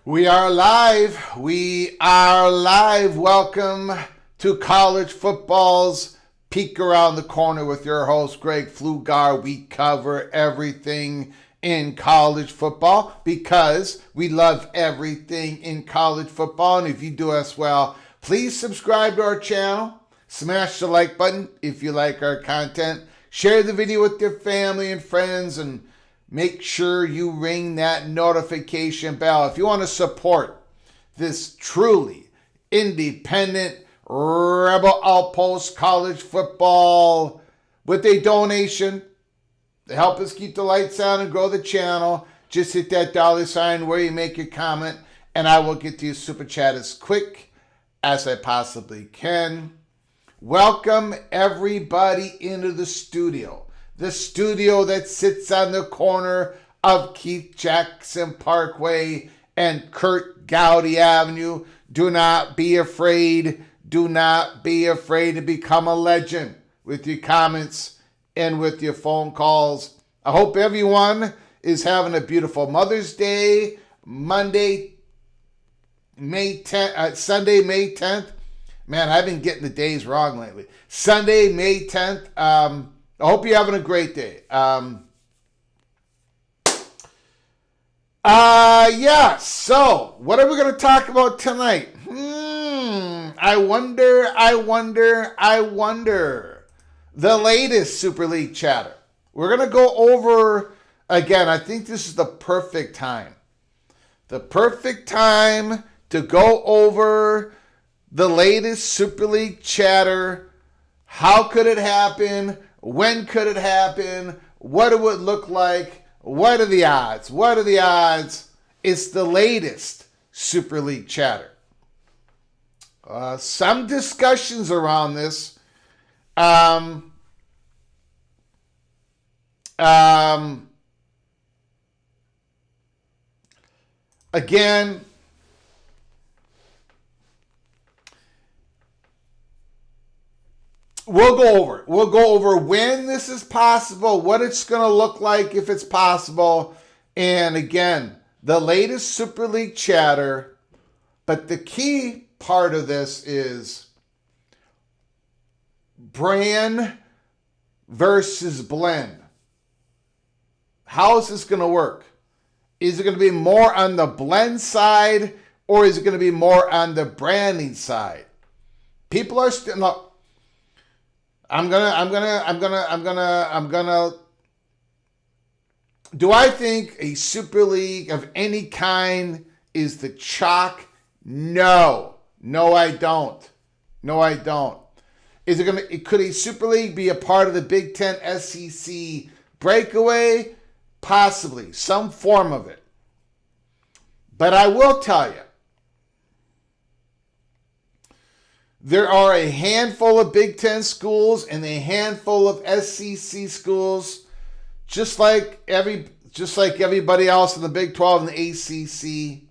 We are live. We are live. Welcome to college football's peek around the corner with your host, Greg Flugar. We cover everything in college football because we love everything in college football. And if you do as well, please subscribe to our channel. Smash the like button if you like our content. Share the video with your family and friends, and make sure you ring that notification bell. If you want to support this truly independent rebel outpost college football with a donation to help us keep the lights on and grow the channel, just hit that $ where you make your comment, and I will get to your super chat as quick as I possibly can. Welcome everybody into the studio. The studio that sits on the corner of Keith Jackson Parkway and Kurt Gowdy Avenue. Do not be afraid. Do not be afraid to become a legend with your comments and with your phone calls. I hope everyone is having a beautiful Mother's Day, Sunday, May 10th. Man, I've been getting the days wrong lately. Sunday, May 10th. I hope you're having a great day. So what are we going to talk about tonight? I wonder. The latest Super League chatter. We're going to go over, again, I think this is the perfect time. The perfect time to go over the latest Super League chatter. How could it happen? When could it happen? What it would look like? What are the odds? What are the odds? It's the latest Super League chatter. Some discussions around this. Um, again, we'll go over it. We'll go over when this is possible, what it's going to look like if it's possible, and again, the latest Super League chatter. But the key part of this is brand versus blend. How is this going to work? Is it going to be more on the blend side, or is it going to be more on the branding side? People are still. Look, I'm gonna. Do I think a Super League of any kind is the chalk? No, I don't. Is it gonna? Could a Super League be a part of the Big Ten SEC breakaway? Possibly, some form of it. But I will tell you, there are a handful of Big Ten schools and a handful of SEC schools, just like everybody else in the Big 12 and the ACC.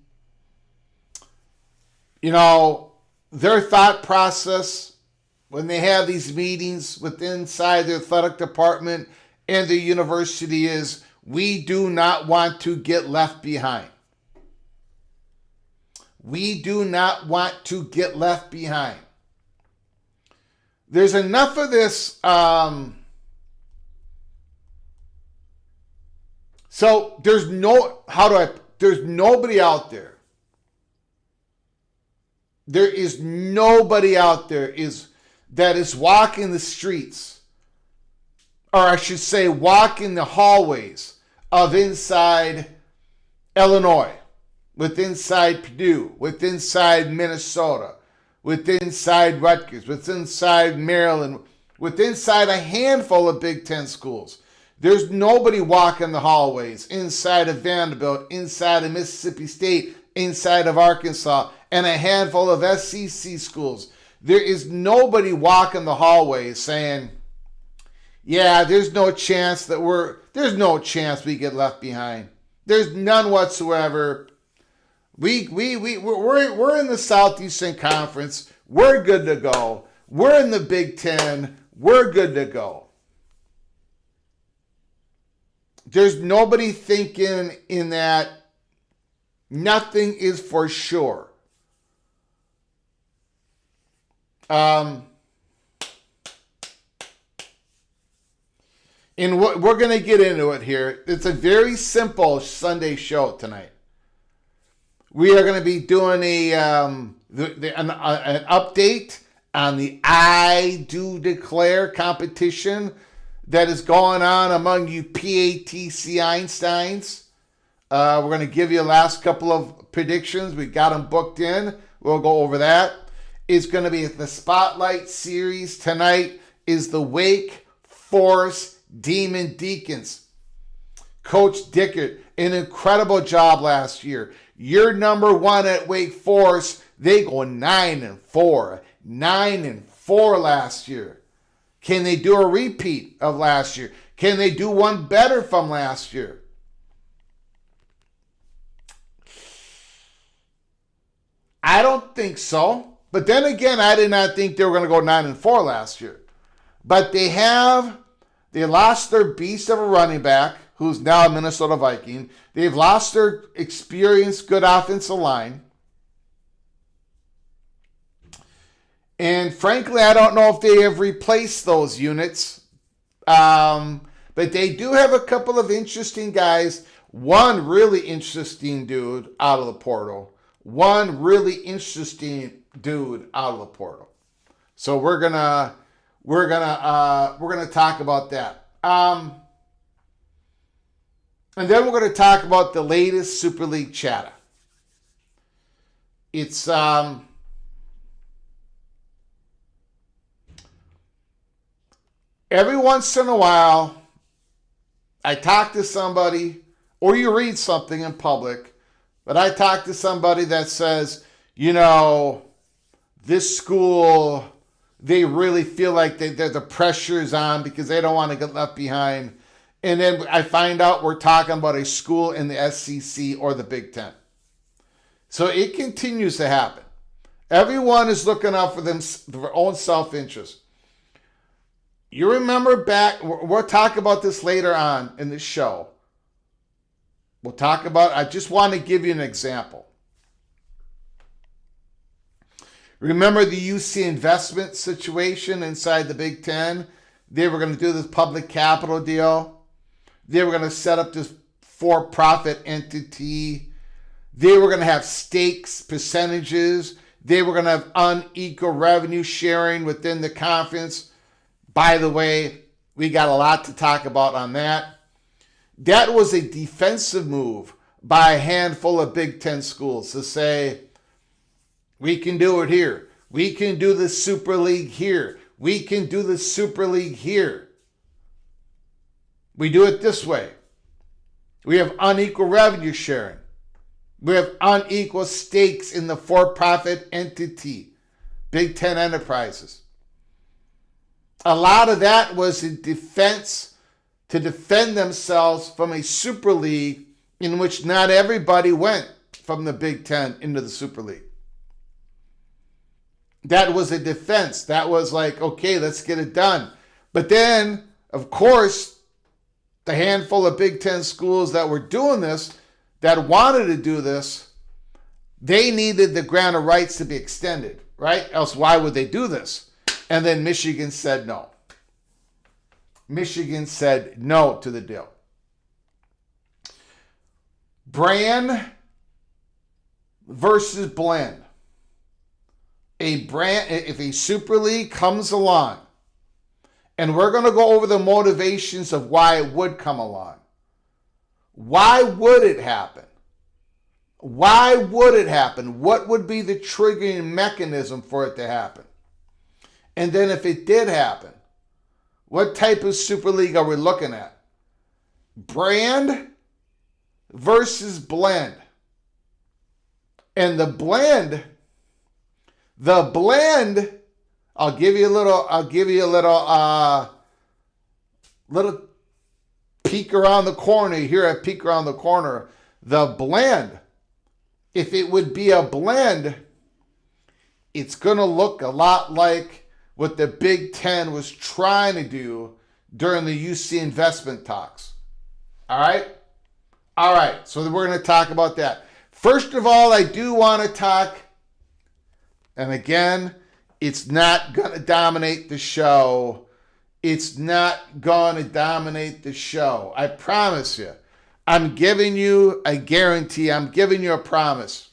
You know, their thought process when they have these meetings inside their athletic department and the university is, we do not want to get left behind. We do not want to get left behind. There's enough of this. So there's nobody out there. There is nobody out there that is walking the streets, or I should say walking the hallways of inside Illinois, with inside Purdue, with inside Minnesota, with inside Rutgers, with inside Maryland, with inside a handful of Big Ten schools. There's nobody walking the hallways inside of Vanderbilt, inside of Mississippi State, inside of Arkansas, and a handful of SEC schools. There is nobody walking the hallways saying, yeah, there's no chance we get left behind. There's none whatsoever. We're in the Southeastern Conference. We're good to go. We're in the Big Ten. We're good to go. There's nobody thinking in that. Nothing is for sure. And we're going to get into it here. It's a very simple Sunday show tonight. We are going to be doing an update on the I Do Declare competition that is going on among you PATC Einsteins. We're going to give you the last couple of predictions. We got them booked in. We'll go over that. It's going to be the Spotlight Series. Tonight is the Wake Forest Demon Deacons. Coach Dickert, an incredible job last year. You're number one at Wake Forest. They go 9-4. 9-4 last year. Can they do a repeat of last year? Can they do one better from last year? I don't think so. But then again, I did not think they were going to go 9-4 last year. But they lost their beast of a running back, who's now a Minnesota Viking. They've lost their experienced, good offensive line. And frankly, I don't know if they have replaced those units. But they do have a couple of interesting guys. One really interesting dude out of the portal. So we're gonna talk about that. And then we're gonna talk about the latest Super League chatter. It's every once in a while, I talk to somebody, or you read something in public, but I talk to somebody that says, you know, this school, they really feel like the pressure is on because they don't want to get left behind. And then I find out we're talking about a school in the SEC or the Big Ten. So it continues to happen. Everyone is looking out for their own self-interest. You remember back, we'll talk about this later on in the show. We'll talk about, I just want to give you an example. Remember the UC investment situation inside the Big Ten? They were going to do this public capital deal. They were going to set up this for-profit entity. They were going to have stakes, percentages. They were going to have unequal revenue sharing within the conference. By the way, we got a lot to talk about on that. That was a defensive move by a handful of Big Ten schools to say, we can do it here. We can do the Super League here. We can do the Super League here. We do it this way. We have unequal revenue sharing. We have unequal stakes in the for-profit entity, Big Ten Enterprises. A lot of that was in defense to defend themselves from a Super League in which not everybody went from the Big Ten into the Super League. That was a defense. That was like, okay, let's get it done. But then, of course, the handful of Big Ten schools that were doing this, that wanted to do this, they needed the grant of rights to be extended, right? Else why would they do this? And then Michigan said no. Michigan said no to the deal. Brand versus blend. If a Super League comes along, and we're going to go over the motivations of why it would come along. Why would it happen? Why would it happen? What would be the triggering mechanism for it to happen? And then if it did happen, what type of Super League are we looking at? Brand versus blend. And the blend, I'll give you a little peek around the corner. Here I peek around the corner. The blend, if it would be a blend, it's going to look a lot like what the Big Ten was trying to do during the UC investment talks. All right. So we're going to talk about that. First of all, I do want to talk, and again, it's not going to dominate the show. It's not going to dominate the show. I promise you. I'm giving you a guarantee. I'm giving you a promise.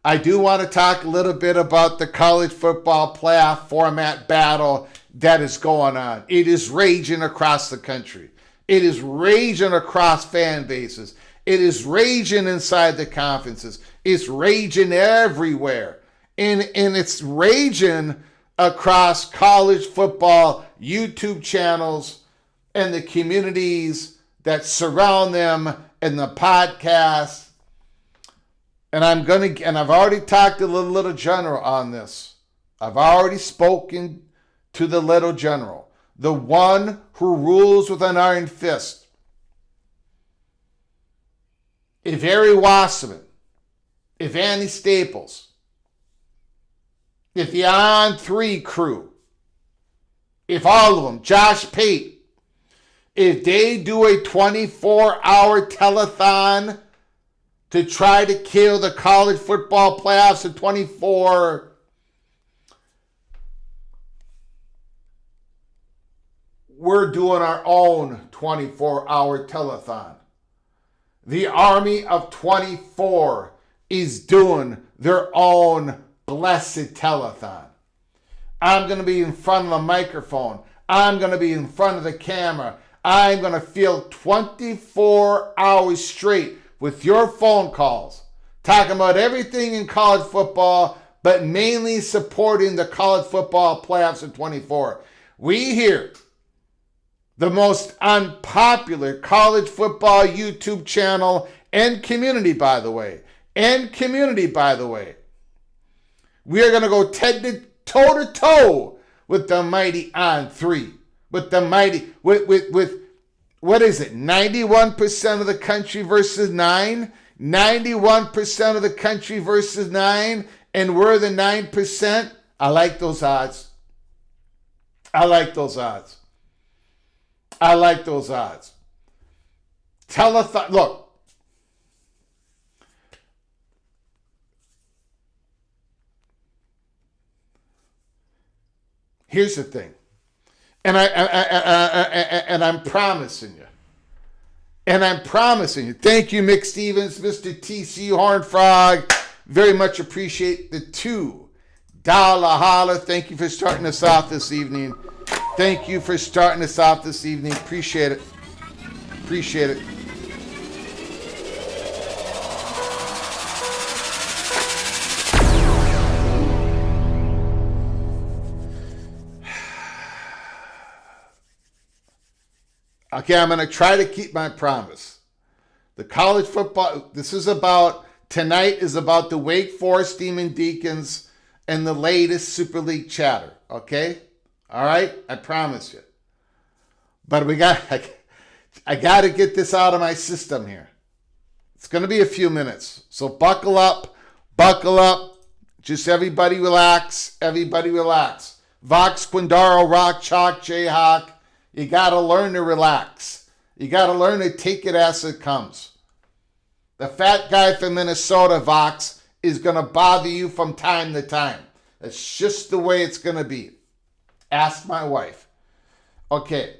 I do want to talk a little bit about the college football playoff format battle that is going on. It is raging across the country. It is raging across fan bases. It is raging inside the conferences. It's raging everywhere. And it's raging across college football YouTube channels and the communities that surround them and the podcasts. And I've already talked to the little general on this. I've already spoken to the little general, the one who rules with an iron fist. If Harry Wasserman, if Andy Staples, if the On 3 crew, if all of them, Josh Pate, if they do a 24-hour telethon to try to kill the college football playoffs in 24, we're doing our own 24-hour telethon. The Army of 24 is doing their own blessed telethon. I'm going to be in front of the microphone. I'm going to be in front of the camera. I'm going to fill 24 hours straight with your phone calls, talking about everything in college football, but mainly supporting the college football playoffs in 24. We here, the most unpopular college football YouTube channel and community, by the way, We are going to go toe to toe with the mighty On 3. With the mighty, with what is it? 91% of the country versus 9? 91% of the country versus 9, and we're the 9%. I like those odds. I like those odds. I like those odds. Telethon, look. Here's the thing. And I'm promising you. And I'm promising you. Thank you, Mick Stevens, Mr. TC Horn Frog. Very much appreciate the $2 holler. Thank you for starting us off this evening. Thank you for starting us off this evening. Appreciate it. Appreciate it. Okay, I'm going to try to keep my promise. The college football, tonight is about the Wake Forest Demon Deacons and the latest Super League chatter, okay? All right? I promise you. But I got to get this out of my system here. It's going to be a few minutes. So buckle up. Just everybody relax. Vox, Quindaro, Rock, Chalk, Jayhawk. You got to learn to relax. You got to learn to take it as it comes. The fat guy from Minnesota, Vox, is going to bother you from time to time. That's just the way it's going to be. Ask my wife. Okay.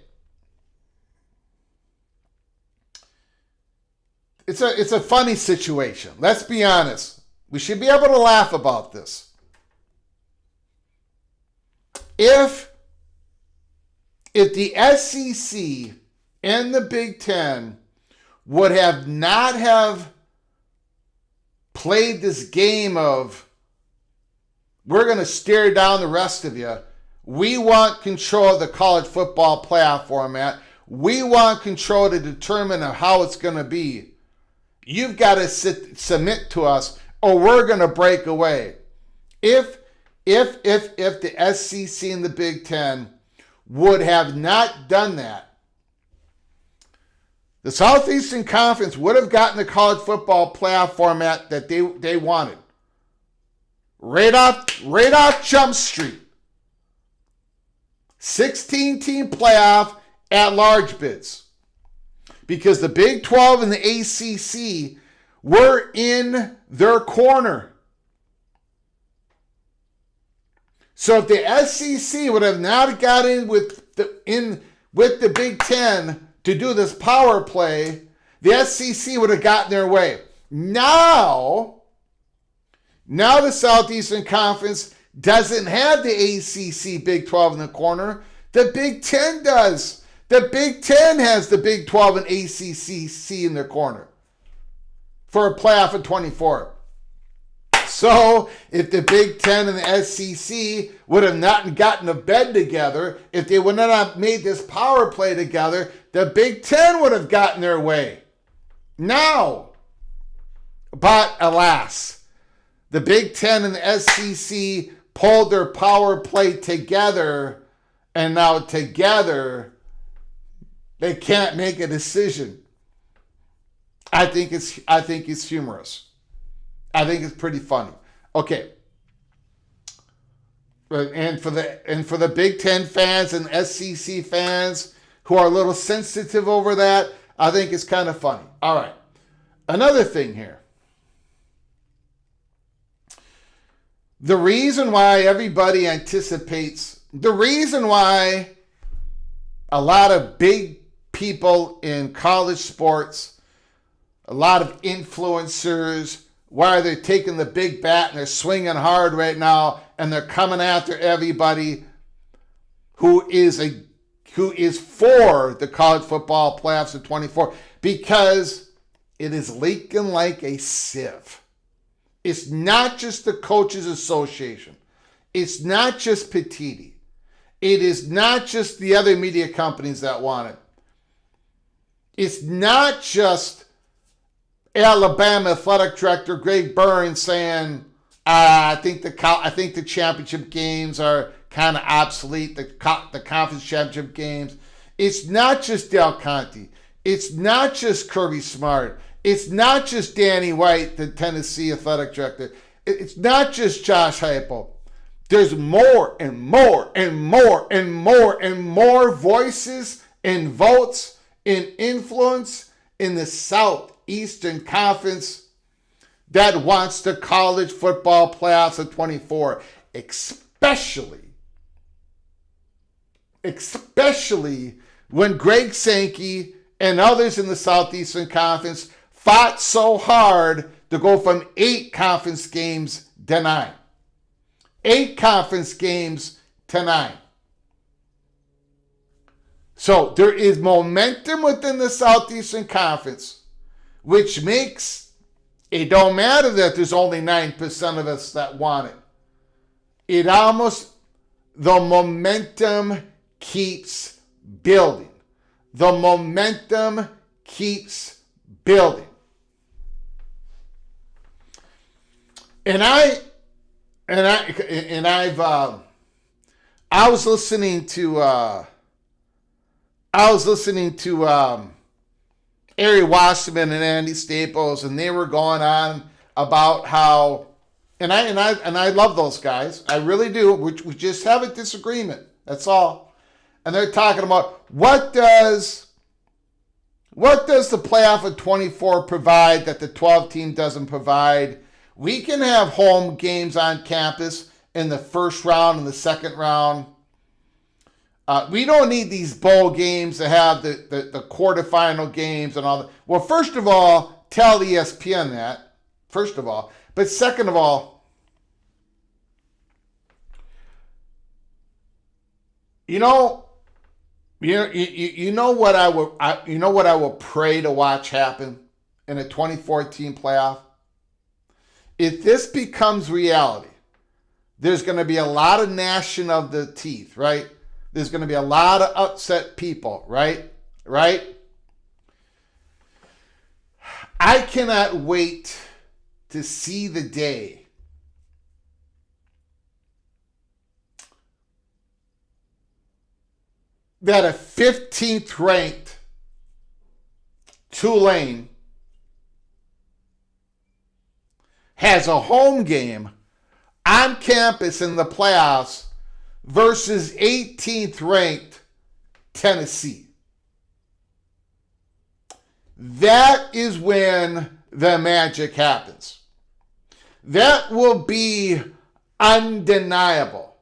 It's a funny situation. Let's be honest. We should be able to laugh about this. If the SEC and the Big Ten would have not have played this game of, we're going to stare down the rest of you. We want control of the college football playoff format. We want control to determine how it's going to be. You've got to submit to us or we're going to break away. If the SEC and the Big Ten would have not done that, the Southeastern Conference would have gotten the college football playoff format that they wanted. Right off Jump Street. 16-team playoff at large bids. Because the Big 12 and the ACC were in their corner. So if the SEC would have not got in with the Big Ten to do this power play, the SEC would have gotten their way. Now the Southeastern Conference doesn't have the ACC Big 12 in the corner. The Big Ten does. The Big Ten has the Big 12 and ACC in their corner for a playoff of 24. So if the Big Ten and the SEC would have not gotten a bed together, if they would not have made this power play together, the Big Ten would have gotten their way. Now, but alas, the Big Ten and the SEC pulled their power play together, and now together they can't make a decision. I think it's humorous. I think it's pretty funny. Okay. And for the Big Ten fans and SEC fans who are a little sensitive over that, I think it's kind of funny. All right. Another thing here. The reason why everybody anticipates, the reason why a lot of big people in college sports, a lot of influencers, why they're taking the big bat and they're swinging hard right now and they're coming after everybody who is for the college football playoffs of 24, because it is leaking like a sieve. It's not just the Coaches Association. It's not just Petiti. It is not just the other media companies that want it. It's not just Alabama Athletic Director Greg Burns saying, I think the championship games are kind of obsolete. The conference championship games. It's not just Del Conte. It's not just Kirby Smart. It's not just Danny White, the Tennessee athletic director. It's not just Josh Heupel. There's more and more and more and more and more voices and votes and influence in the Southeastern Conference that wants the college football playoffs of 24, especially when Greg Sankey and others in the Southeastern Conference fought so hard to go from 8 conference games to 9. 8 conference games to 9. So there is momentum within the Southeastern Conference, which makes it don't matter that there's only 9% of us that want it. The momentum keeps building. The momentum keeps building. I was listening to Ari Wasserman and Andy Staples, and they were going on about how, and I love those guys, I really do. We just have a disagreement. That's all. And they're talking about what does the playoff of 24 provide that the 12 team doesn't provide? We can have home games on campus in the first round and the second round. We don't need these bowl games to have the quarterfinal games and all that. Well, first of all, tell ESPN that. First of all. But second of all, you know what I will pray to watch happen in a 2014 playoff? If this becomes reality, there's going to be a lot of gnashing of the teeth, right? There's going to be a lot of upset people, right? Right? I cannot wait to see the day that a 15th ranked Tulane has a home game on campus in the playoffs versus 18th ranked Tennessee. That is when the magic happens. That will be undeniable.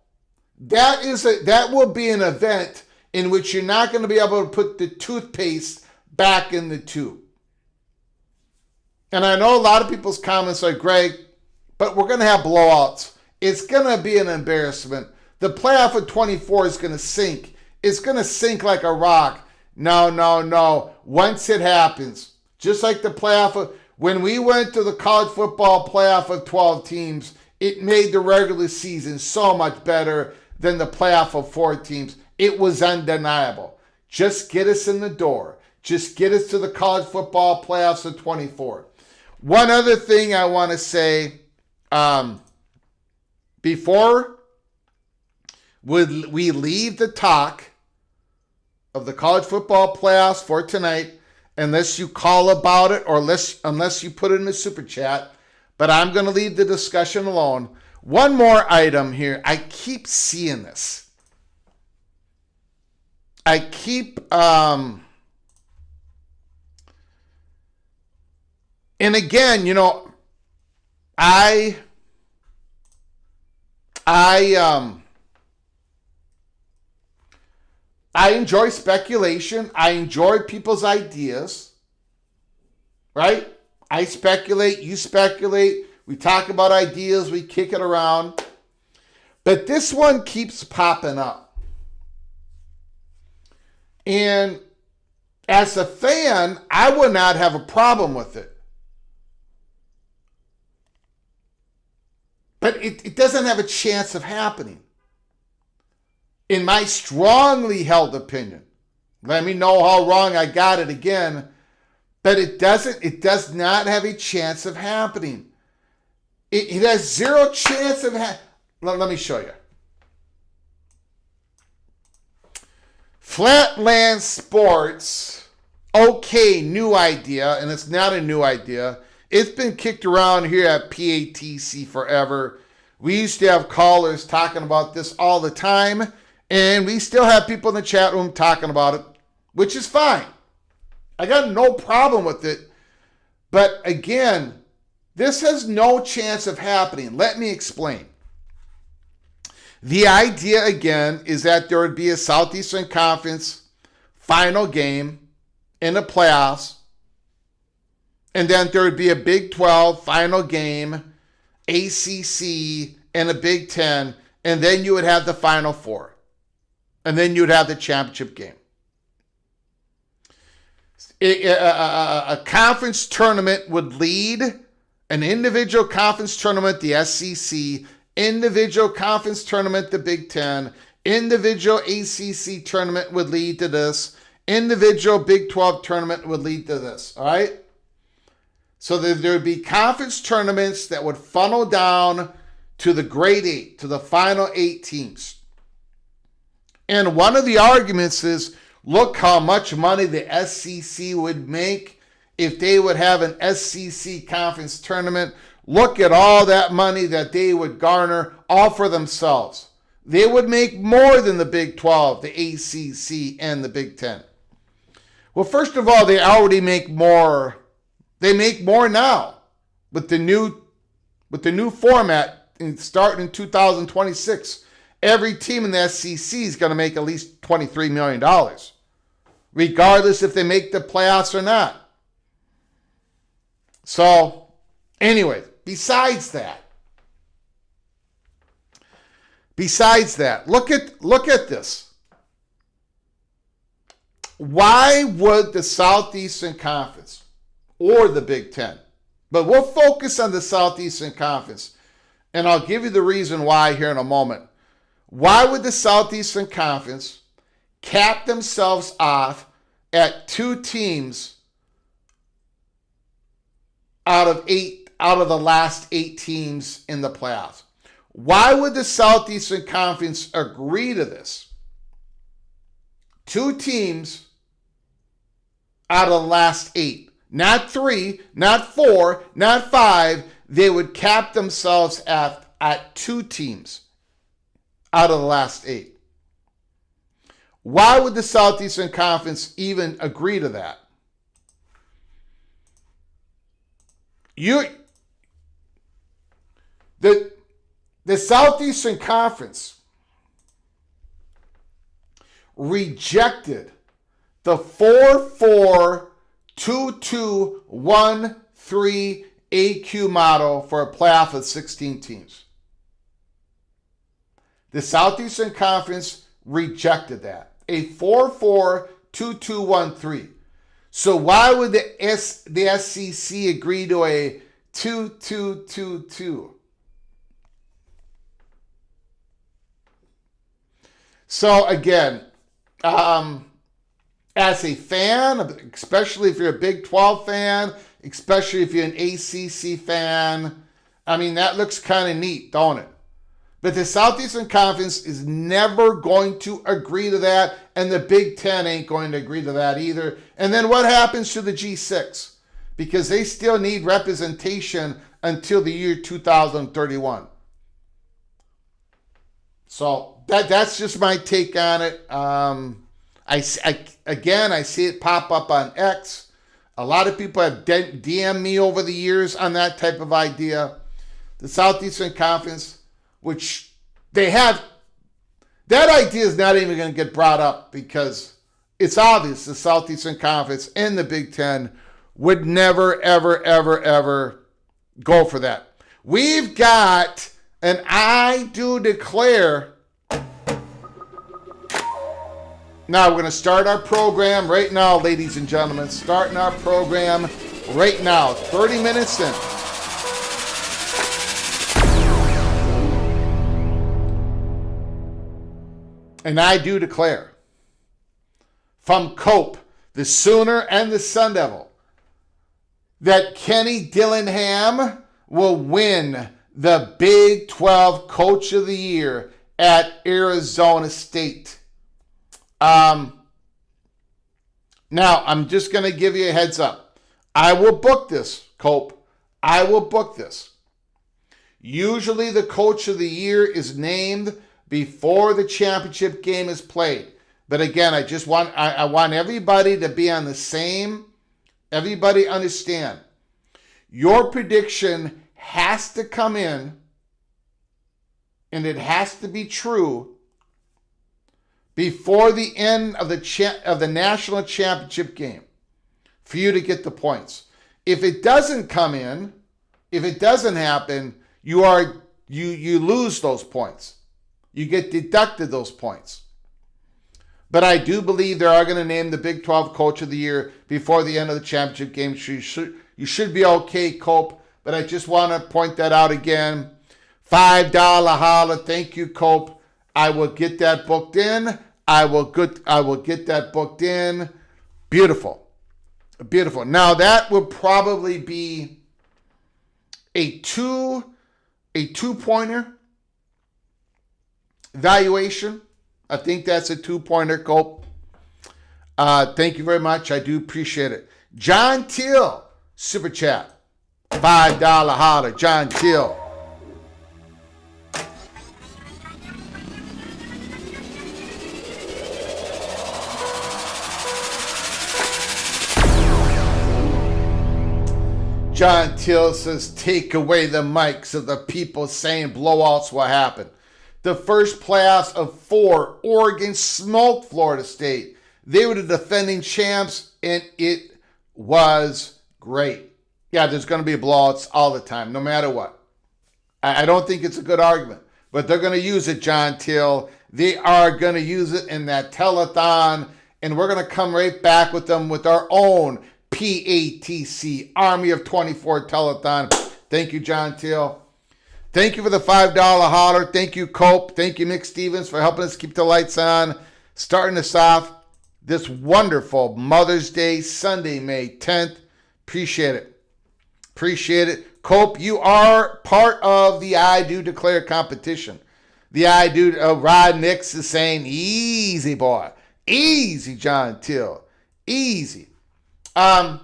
That will be an event in which you're not going to be able to put the toothpaste back in the tube. And I know a lot of people's comments are, Greg, but we're going to have blowouts. It's going to be an embarrassment. The playoff of 24 is going to sink. It's going to sink like a rock. No. Once it happens, just like the playoff of, when we went to the college football playoff of 12 teams, it made the regular season so much better than the playoff of 4 teams. It was undeniable. Just get us in the door. Just get us to the college football playoffs of 24. One other thing I want to say, before we leave the talk of the college football playoffs for tonight, unless you call about it or unless you put it in the super chat, but I'm going to leave the discussion alone. One more item here. I keep seeing this. I keep, and again, I enjoy speculation. I enjoy people's ideas, right? I speculate, you speculate, we talk about ideas, we kick it around. But this one keeps popping up. And as a fan, I would not have a problem with it. But it doesn't have a chance of happening. In my strongly held opinion. Let me know how wrong I got it again. But it does not have a chance of happening. It has zero chance of let me show you. Flatland Sports, okay, new idea, and it's not a new idea. It's been kicked around here at PATC forever. We used to have callers talking about this all the time, and we still have people in the chat room talking about it, which is fine. I got no problem with it. But again, this has no chance of happening. Let me explain. The idea, again, is that there would be a Southeastern Conference final game in the playoffs, and then there would be a Big 12 final game, ACC, and a Big 10, and then you would have the Final Four, and then you would have the championship game. A conference tournament would lead an individual conference tournament, the SEC, individual conference tournament, the Big 10, individual ACC tournament would lead to this, individual Big 12 tournament would lead to this, all right? So there would be conference tournaments that would funnel down to the grade 8, to the final 8 teams. And one of the arguments is, look how much money the SEC would make if they would have an SEC conference tournament. Look at all that money that they would garner all for themselves. They would make more than the Big 12, the ACC, and the Big 10. Well, first of all, they already make more. They make more now with the new format starting in 2026. Every team in the SEC is going to make at least $23 million, regardless if they make the playoffs or not. So, anyway, besides that, look at this. Why would the Southeastern Conference or the Big Ten, but we'll focus on the Southeastern Conference, and I'll give you the reason why here in a moment. Why would the Southeastern Conference cap themselves off at 2 teams out of the last 8 teams in the playoffs? Why would the Southeastern Conference agree to this? 2 teams out of the last 8. Not 3, not 4, not 5. They would cap themselves at 2 teams out of the last 8. Why would the Southeastern Conference even agree to that? The Southeastern Conference rejected the 4-4-2-2-1-3 AQ model for a playoff of 16 teams. The Southeastern Conference rejected that. A 4-4-2-2-1-3. So why would the SEC agree to a 2-2-2-2? So again, as a fan, especially if you're a Big 12 fan, especially if you're an ACC fan, I mean, that looks kind of neat, don't it? But the Southeastern Conference is never going to agree to that, and the Big 10 ain't going to agree to that either. And then what happens to the G6? Because they still need representation until the year 2031. So that's just my take on it. I see it pop up on X. A lot of people have DM'd me over the years on that type of idea. The Southeastern Conference, which they have, that idea is not even going to get brought up because it's obvious the Southeastern Conference and the Big Ten would never, ever, ever, ever go for that. We've got an I do declare. Now we're going to start our program right now, ladies and gentlemen. Starting our program right now, 30 minutes in. And I do declare, from Cope, the Sooner and the Sun Devil, that Kenny Dillingham will win the Big 12 Coach of the Year at Arizona State. Now, I'm just going to give you a heads up. I will book this, Cope. I will book this. Usually the Coach of the Year is named before the championship game is played. But again, I want everybody to be on the same. Everybody understand. Your prediction has to come in, and it has to be true before the end of the national championship game for you to get the points. If it doesn't come in, if it doesn't happen, you lose those points. You get deducted those points. But I do believe they are going to name the Big 12 Coach of the Year before the end of the championship game. You should be okay, Cope. But I just want to point that out again. $5 holla. Thank you, Cope. I will get that booked in. I will get that booked in. Beautiful. Beautiful. Now that would probably be a two-pointer valuation. I think that's a 2-pointer, Cope. Thank you very much. I do appreciate it. John Till, Super Chat. $5 holler. John Till. John Till says, take away the mics of the people saying blowouts will happen. The first playoffs of 4, Oregon smoked Florida State. They were the defending champs, and it was great. Yeah, there's going to be blowouts all the time, no matter what. I don't think it's a good argument, but they're going to use it, John Till. They are going to use it in that telethon, and we're going to come right back with them with our own PATC Army of 24 telethon. Thank you, John Till. Thank you for the $5 holler. Thank you, Cope. Thank you, Mick Stevens, for helping us keep the lights on. Starting us off this wonderful Mother's Day, Sunday, May 10th. Appreciate it. Appreciate it. Cope, you are part of the I Do Declare competition. The I Do, Rod Nix is saying, easy, boy. Easy, John Till. Easy. All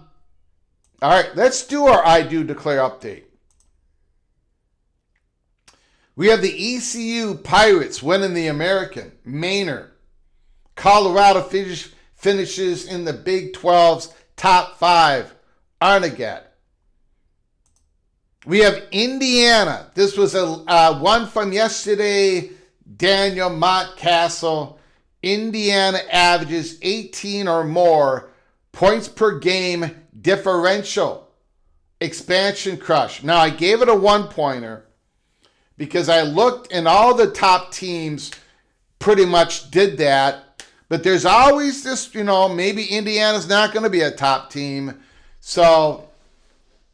right, let's do our I Do Declare update. We have the ECU Pirates winning the American. Maynard. Colorado finishes in the Big 12's top 5. Arnegat. We have Indiana. This was a one from yesterday. Daniel Montcastle. Indiana averages 18 or more points per game differential. Expansion crush. Now, I gave it a 1-pointer because I looked and all the top teams pretty much did that. But there's always this, maybe Indiana's not going to be a top team. So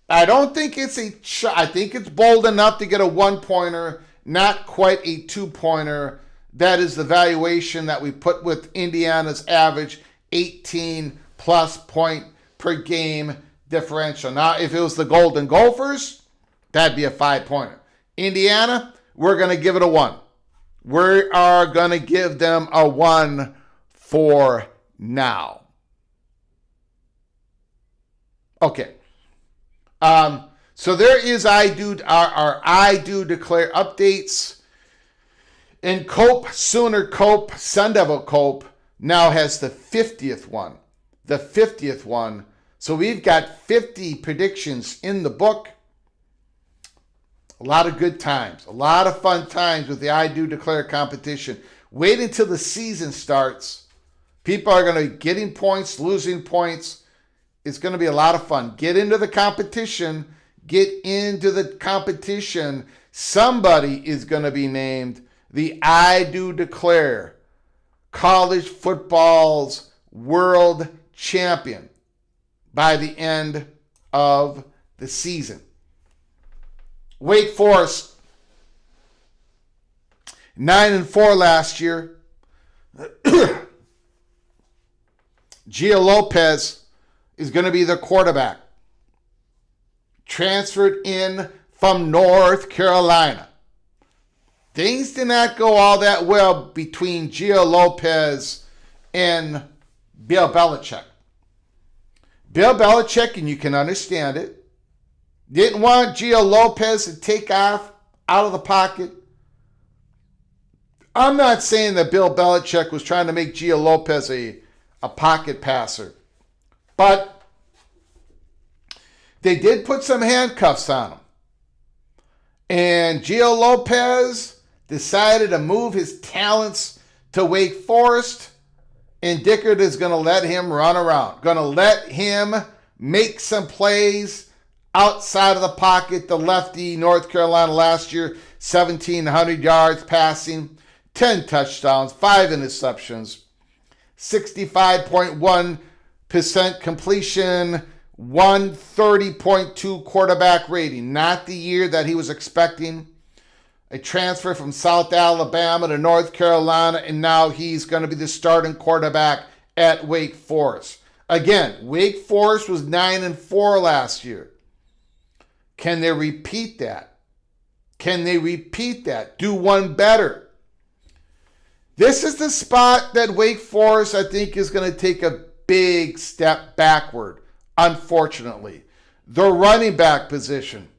I don't think I think it's bold enough to get a 1-pointer, not quite a 2-pointer. That is the valuation that we put with Indiana's average 18 plus point per game differential. Now, if it was the Golden Gophers, that'd be a 5-pointer. Indiana, we're going to give it a 1. We are going to give them a 1 for now. Okay. So there is our I Do Declare updates. And Cope, Sooner Cope, Sun Devil Cope now has the 50th one. The 50th one. So we've got 50 predictions in the book. A lot of good times. A lot of fun times with the I Do Declare competition. Wait until the season starts. People are going to be getting points, losing points. It's going to be a lot of fun. Get into the competition. Get into the competition. Somebody is going to be named the I Do Declare college football's world champion by the end of the season. Wake Forest, 9-4 last year. Gio Lopez is going to be the quarterback. Transferred in from North Carolina. Things did not go all that well between Gio Lopez and Bill Belichick. Bill Belichick, and you can understand it, didn't want Gio Lopez to take off out of the pocket. I'm not saying that Bill Belichick was trying to make Gio Lopez a pocket passer, but they did put some handcuffs on him. And Gio Lopez decided to move his talents to Wake Forest, and Dickert is going to let him run around, going to let him make some plays outside of the pocket. The lefty, North Carolina last year, 1,700 yards passing, 10 touchdowns, 5 interceptions, 65.1% completion, 130.2 quarterback rating. Not the year that he was expecting. A transfer from South Alabama to North Carolina, and now he's going to be the starting quarterback at Wake Forest. Again, Wake Forest was 9-4 last year. Can they repeat that? Can they repeat that? Do one better? This is the spot that Wake Forest, I think, is going to take a big step backward, unfortunately. The running back position.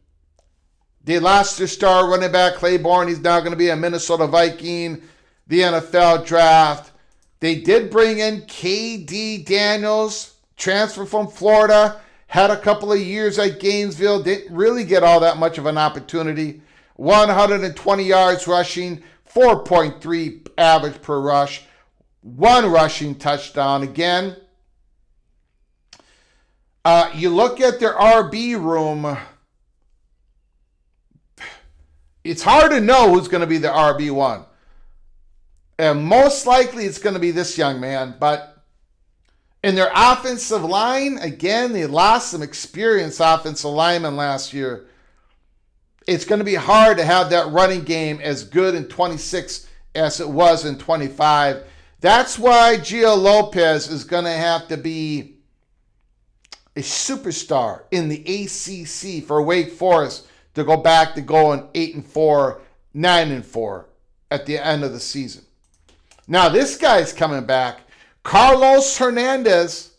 They lost their star running back, Claiborne. He's now going to be a Minnesota Viking, the NFL draft. They did bring in K.D. Daniels, transfer from Florida, had a couple of years at Gainesville, didn't really get all that much of an opportunity. 120 yards rushing, 4.3 average per rush, 1 rushing touchdown. Again, you look at their RB room, it's hard to know who's going to be the RB1. And most likely it's going to be this young man. But in their offensive line, again, they lost some experienced offensive linemen last year. It's going to be hard to have that running game as good in 26 as it was in 25. That's why Gio Lopez is going to have to be a superstar in the ACC for Wake Forest to go back to going 8-4, 9-4 at the end of the season. Now this guy's coming back. Carlos Hernandez,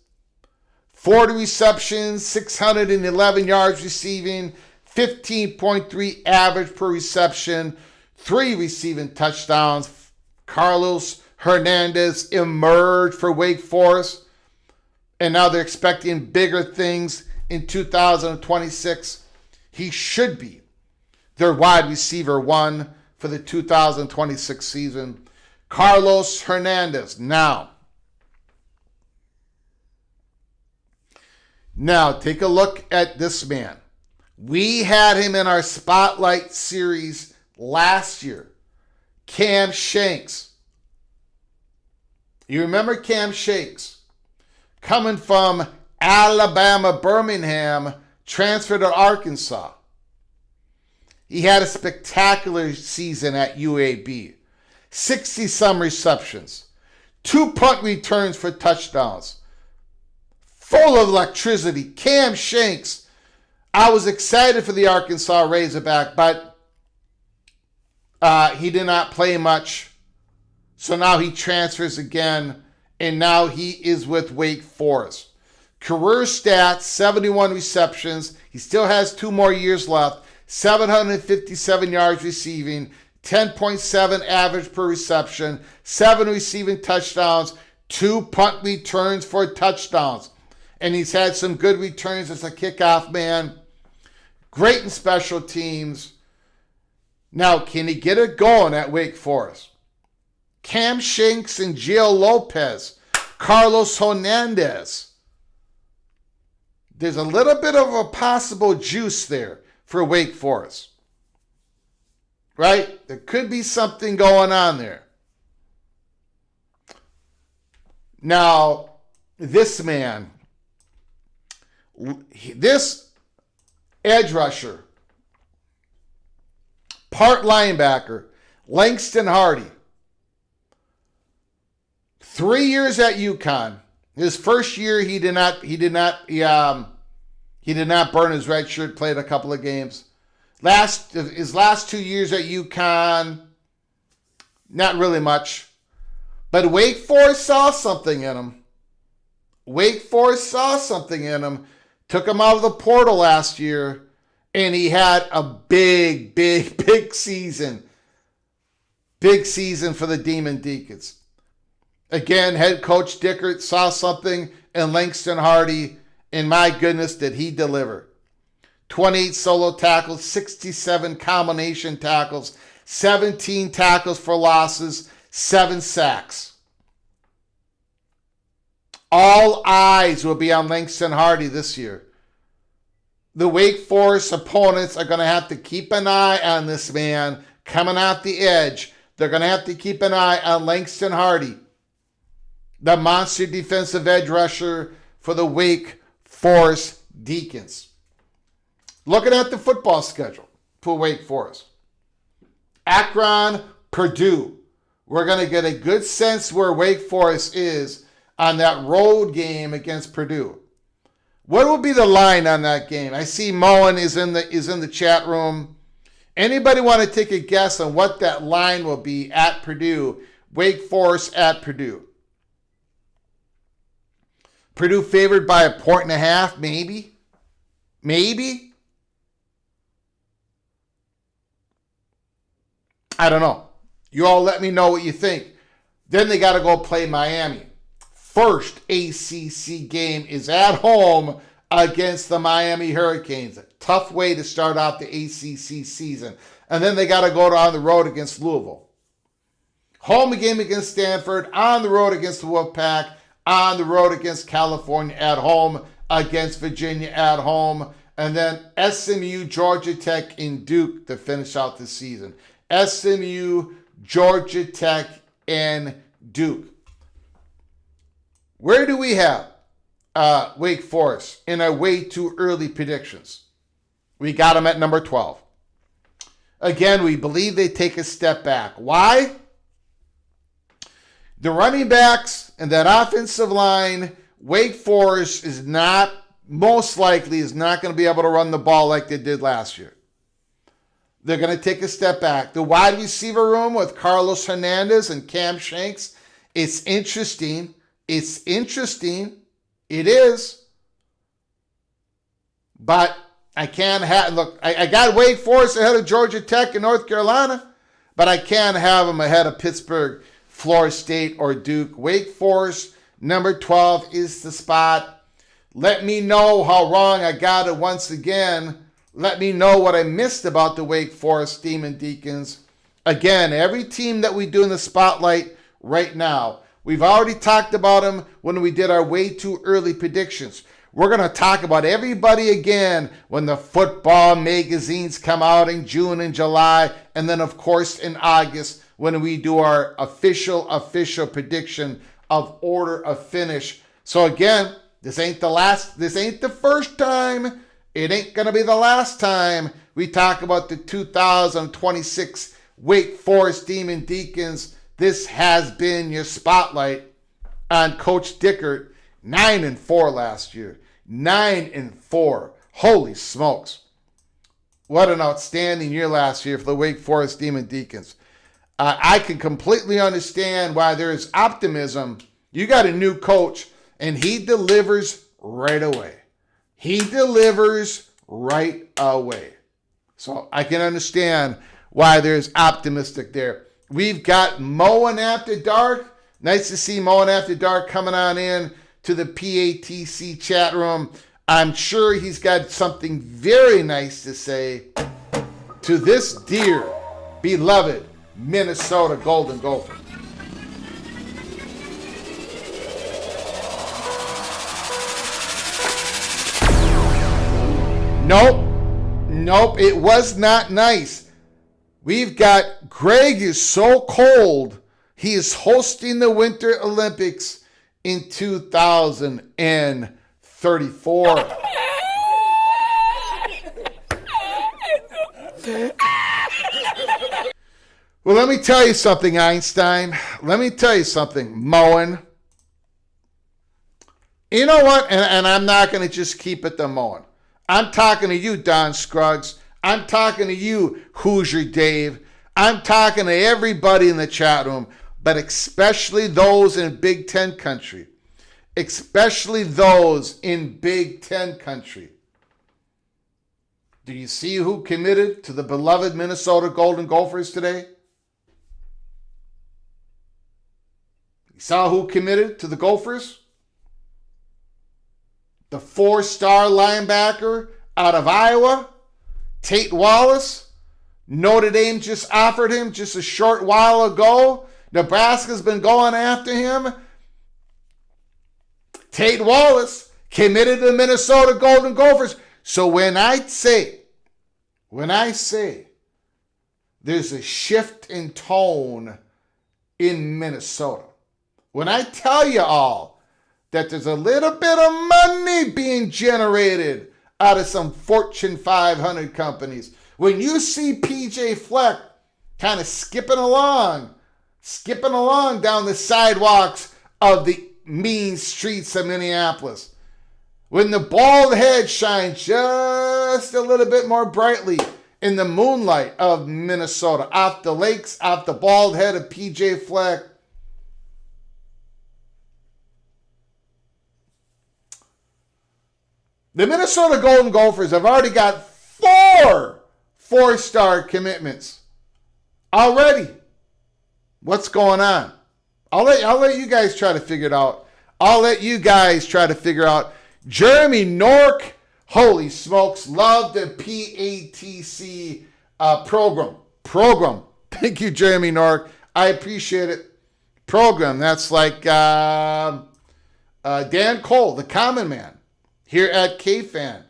40 receptions, 611 yards receiving, 15.3 average per reception, 3 receiving touchdowns. Carlos Hernandez emerged for Wake Forest, and now they're expecting bigger things in 2026. He should be their wide receiver 1 for the 2026 season. Carlos Hernandez. Now take a look at this man. We had him in our Spotlight series last year. Cam Shanks. You remember Cam Shanks? Coming from Alabama, Birmingham, transferred to Arkansas. He had a spectacular season at UAB. 60-some receptions. 2 punt returns for touchdowns. Full of electricity. Cam Shanks. I was excited for the Arkansas Razorback, but he did not play much. So now he transfers again, and now he is with Wake Forest. Career stats, 71 receptions. He still has 2 more years left. 757 yards receiving, 10.7 average per reception, 7 receiving touchdowns, 2 punt returns for touchdowns. And he's had some good returns as a kickoff man. Great in special teams. Now, can he get it going at Wake Forest? Cam Shanks and Gio Lopez, Carlos Hernandez. There's a little bit of a possible juice there for Wake Forest. Right? There could be something going on there. Now, this man, this edge rusher, part linebacker, Langston Hardy, 3 years at UConn. His first year, he did not burn his red shirt, played a couple of games. His last 2 years at UConn, not really much. But Wake Forest saw something in him. Took him out of the portal last year, and he had a big season. Big season for the Demon Deacons. Again, head coach Dickert saw something in Langston Hardy, and my goodness, did he deliver. 28 solo tackles, 67 combination tackles, 17 tackles for losses, 7 sacks. All eyes will be on Langston Hardy this year. The Wake Forest opponents are going to have to keep an eye on this man coming out the edge. They're going to have to keep an eye on Langston Hardy, the monster defensive edge rusher for the Wake Forest Deacons. Looking at the football schedule for Wake Forest. Akron, Purdue. We're going to get a good sense where Wake Forest is on that road game against Purdue. What will be the line on that game? I see Moen is in the chat room. Anybody want to take a guess on what that line will be at Purdue? Wake Forest at Purdue. Purdue favored by 1.5, maybe? Maybe? I don't know. You all let me know what you think. Then they got to go play Miami. First ACC game is at home against the Miami Hurricanes. A tough way to start out the ACC season. And then they got to go on the road against Louisville. Home game against Stanford, on the road against the Wolfpack, on the road against California, at home against Virginia, at home, and then SMU, Georgia Tech, and Duke to finish out the season. SMU, Georgia Tech, and Duke. Where do we have Wake Forest in our way too early predictions? We got them at number 12. Again, we believe they take a step back. Why? The running backs and that offensive line, Wake Forest is not, most likely, is not going to be able to run the ball like they did last year. They're going to take a step back. The wide receiver room with Carlos Hernandez and Cam Shanks, it's interesting. It's interesting. It is. But I can't have, look, I got Wake Forest ahead of Georgia Tech and North Carolina, but I can't have them ahead of Pittsburgh, Florida State, or Duke. Wake Forest, number 12 is the spot. Let me know how wrong I got it once again. Let me know what I missed about the Wake Forest Demon Deacons. Again, every team that we do in the spotlight right now, we've already talked about them when we did our way too early predictions. We're going to talk about everybody again when the football magazines come out in June and July, and then, of course, in August when we do our official prediction of order of finish. So again, this ain't the first time. It ain't going to be the last time we talk about the 2026 Wake Forest Demon Deacons. This has been your spotlight on Coach Dickert. 9-4 last year. 9-4. Holy smokes. What an outstanding year last year for the Wake Forest Demon Deacons. I can completely understand why there is optimism. You got a new coach, and he delivers right away. He delivers right away. So I can understand why there's optimistic there. We've got Moen After Dark. Nice to see Moen After Dark coming on in to the PATC chat room. I'm sure he's got something very nice to say to this dear, beloved Minnesota Golden Gopher. Nope, it was not nice. We've got Greg is so cold, he is hosting the Winter Olympics in 2034. Well, let me tell you something, Einstein. Let me tell you something, Moen. You know what? And I'm not going to just keep it to Moen. I'm talking to you, Don Scruggs. I'm talking to you, Hoosier Dave. I'm talking to everybody in the chat room, but especially those in Big Ten country. Especially those in Big Ten country. Do you see who committed to the beloved Minnesota Golden Gophers today? You saw who committed to the Gophers? The 4-star linebacker out of Iowa, Tate Wallace. Notre Dame just offered him just a short while ago. Nebraska's been going after him. Tate Wallace committed to the Minnesota Golden Gophers. So when I say there's a shift in tone in Minnesota, when I tell you all that there's a little bit of money being generated out of some Fortune 500 companies, when you see PJ Fleck kind of skipping along down the sidewalks of the mean streets of Minneapolis, when the bald head shines just a little bit more brightly in the moonlight of Minnesota, off the lakes, off the bald head of PJ Fleck, the Minnesota Golden Gophers have already got 4-star commitments already. What's going on? I'll let you guys try to figure it out. Jeremy Nork, holy smokes, love the PATC program. Thank you, Jeremy Nork. I appreciate it. Program. That's like Dan Cole, the common man, here at KFan.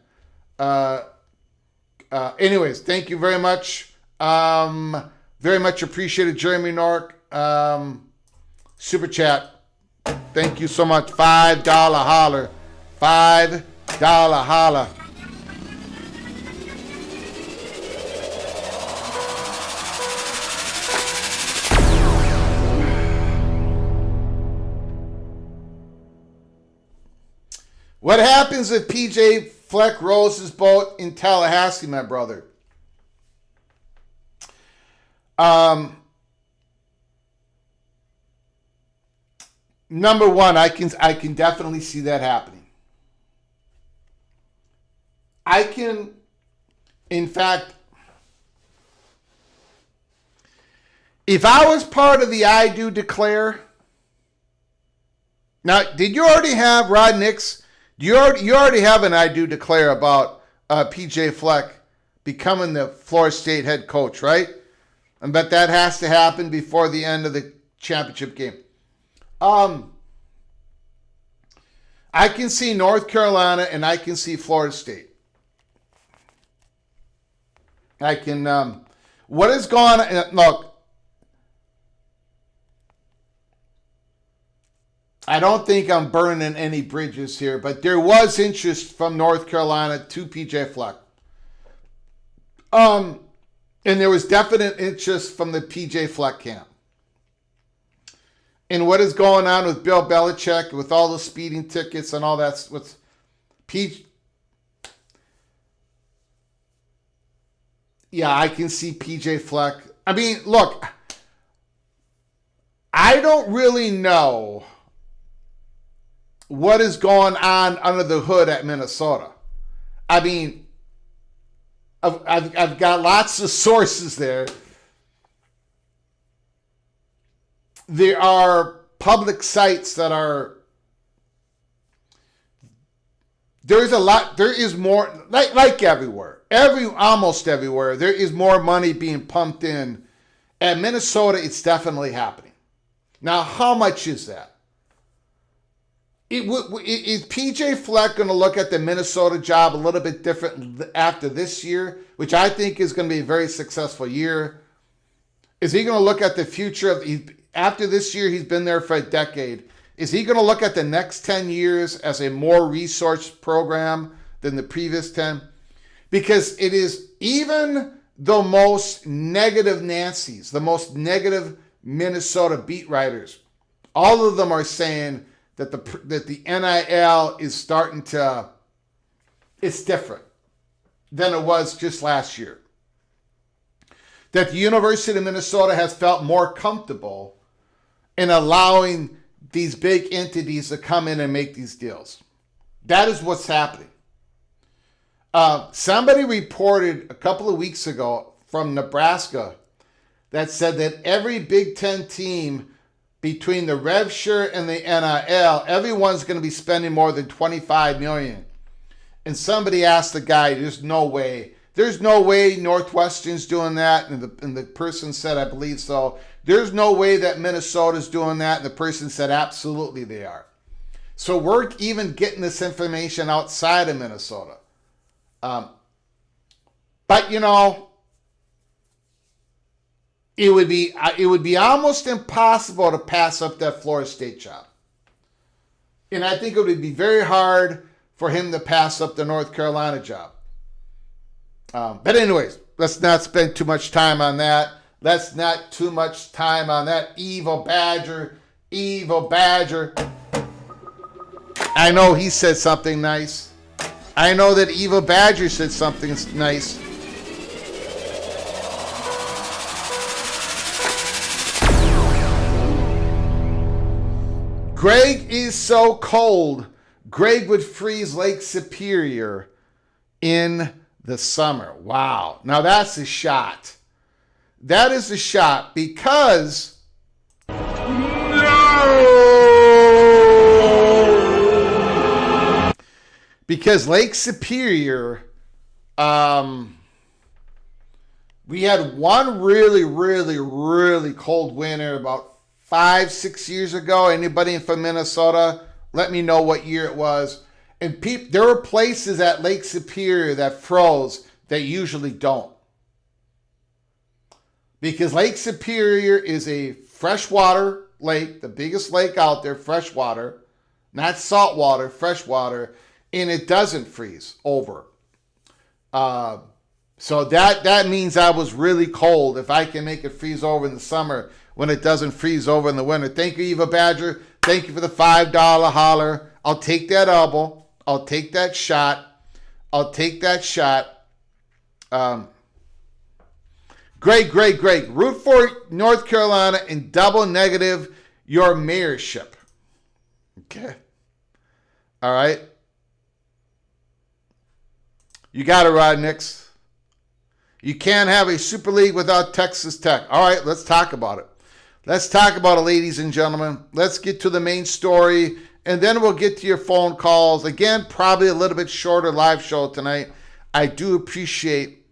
Anyways, thank you very much. Very much appreciated, Jeremy Nork. Super chat. Thank you so much. $5 holler. $5 holler. What happens if PJ Fleck rolls his boat in Tallahassee, my brother? Number one, I can definitely see that happening. In fact, if I was part of the I Do Declare, now, did you already have Rod Nix? You already have an I Do Declare about PJ Fleck becoming the Florida State head coach, right? I bet that has to happen before the end of the championship game. I can see North Carolina and I can see Florida State. I can, what is going on? Look, I don't think I'm burning any bridges here, but there was interest from North Carolina to PJ Fleck. And there was definite interest from the PJ Fleck camp. And what is going on with Bill Belichick, with all the speeding tickets and all that, with yeah, I can see PJ Fleck. I mean, look, I don't really know what is going on under the hood at Minnesota. I mean, I've got lots of sources there. There are public sites that are, there is more, like everywhere, almost everywhere, there is more money being pumped in. At Minnesota, it's definitely happening. Now, how much is that? Is PJ Fleck going to look at the Minnesota job a little bit different after this year, which I think is going to be a very successful year? Is he going to look at the future of, after this year, he's been there for a decade. Is he going to look at the next 10 years as a more resourced program than the previous 10? Because it is even the most negative Nancy's, the most negative Minnesota beat writers, all of them are saying that the NIL is starting to, it's different. than it was just last year. That the University of Minnesota has felt more comfortable in allowing these big entities to come in and make these deals. That is what's happening. Somebody reported a couple of weeks ago from Nebraska that said that every Big Ten team between the rev share and the NIL, everyone's going to be spending more than $25 million. And somebody asked the guy, there's no way Northwestern's doing that. And the person said, I believe so. There's no way that Minnesota's doing that. And the person said, absolutely they are. So we're even getting this information outside of Minnesota. But, you know, it would be almost impossible to pass up that Florida State job. And I think it would be very hard for him to pass up the North Carolina job. But anyways, let's not spend too much time on that. Evil Badger. I know he said something nice. I know that Evil Badger said something nice. Greg is so cold, Greg would freeze Lake Superior in the summer. Wow. Now that's a shot. That is a shot because Lake Superior, we had one really cold winter about 5-6 years ago. Anybody from Minnesota, let me know what year it was. And there were places at Lake Superior that froze that usually don't. Because Lake Superior is a freshwater lake, the biggest lake out there, freshwater, not saltwater, freshwater, and it doesn't freeze over. So that means I was really cold if I can make it freeze over in the summer when it doesn't freeze over in the winter. Thank you, Eva Badger. Thank you for the $5 holler. I'll take that elbow. I'll take that shot. Great. Root for North Carolina and double negative your mayorship. Okay. All right. You got it, Rod Nix. You can't have a Super League without Texas Tech. All right, let's talk about it. Let's talk about it, ladies and gentlemen. Let's get to the main story, and then we'll get to your phone calls. Again, probably a little bit shorter live show tonight. I do appreciate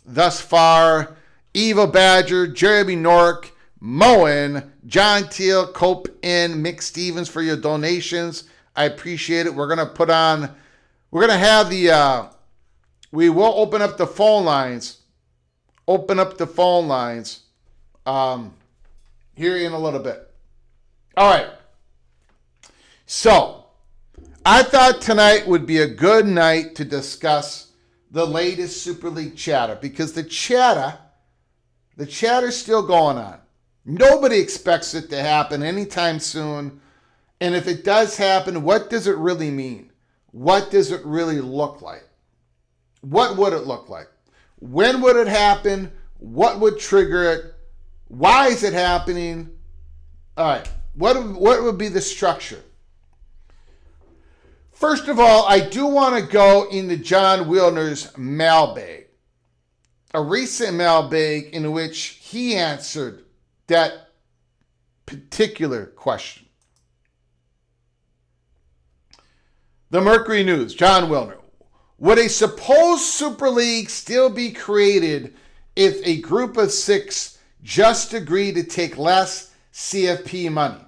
thus far Eva Badger, Jeremy Nork, Moen, John Teal, Cope, and Mick Stevens for your donations. I appreciate it. We will open up the phone lines. Here in a little bit. All right. So, I thought tonight would be a good night to discuss the latest Super League chatter, because the chatter's still going on. Nobody expects it to happen anytime soon. And if it does happen, what does it really mean? What does it really look like? What would it look like? When would it happen? What would trigger it? Why is it happening? All right. What would be the structure? First of all, I do want to go into John Wilner's mailbag. A recent mailbag in which he answered that particular question. The Mercury News, John Wilner. Would a supposed Super League still be created if a group of 6 just agreed to take less CFP money?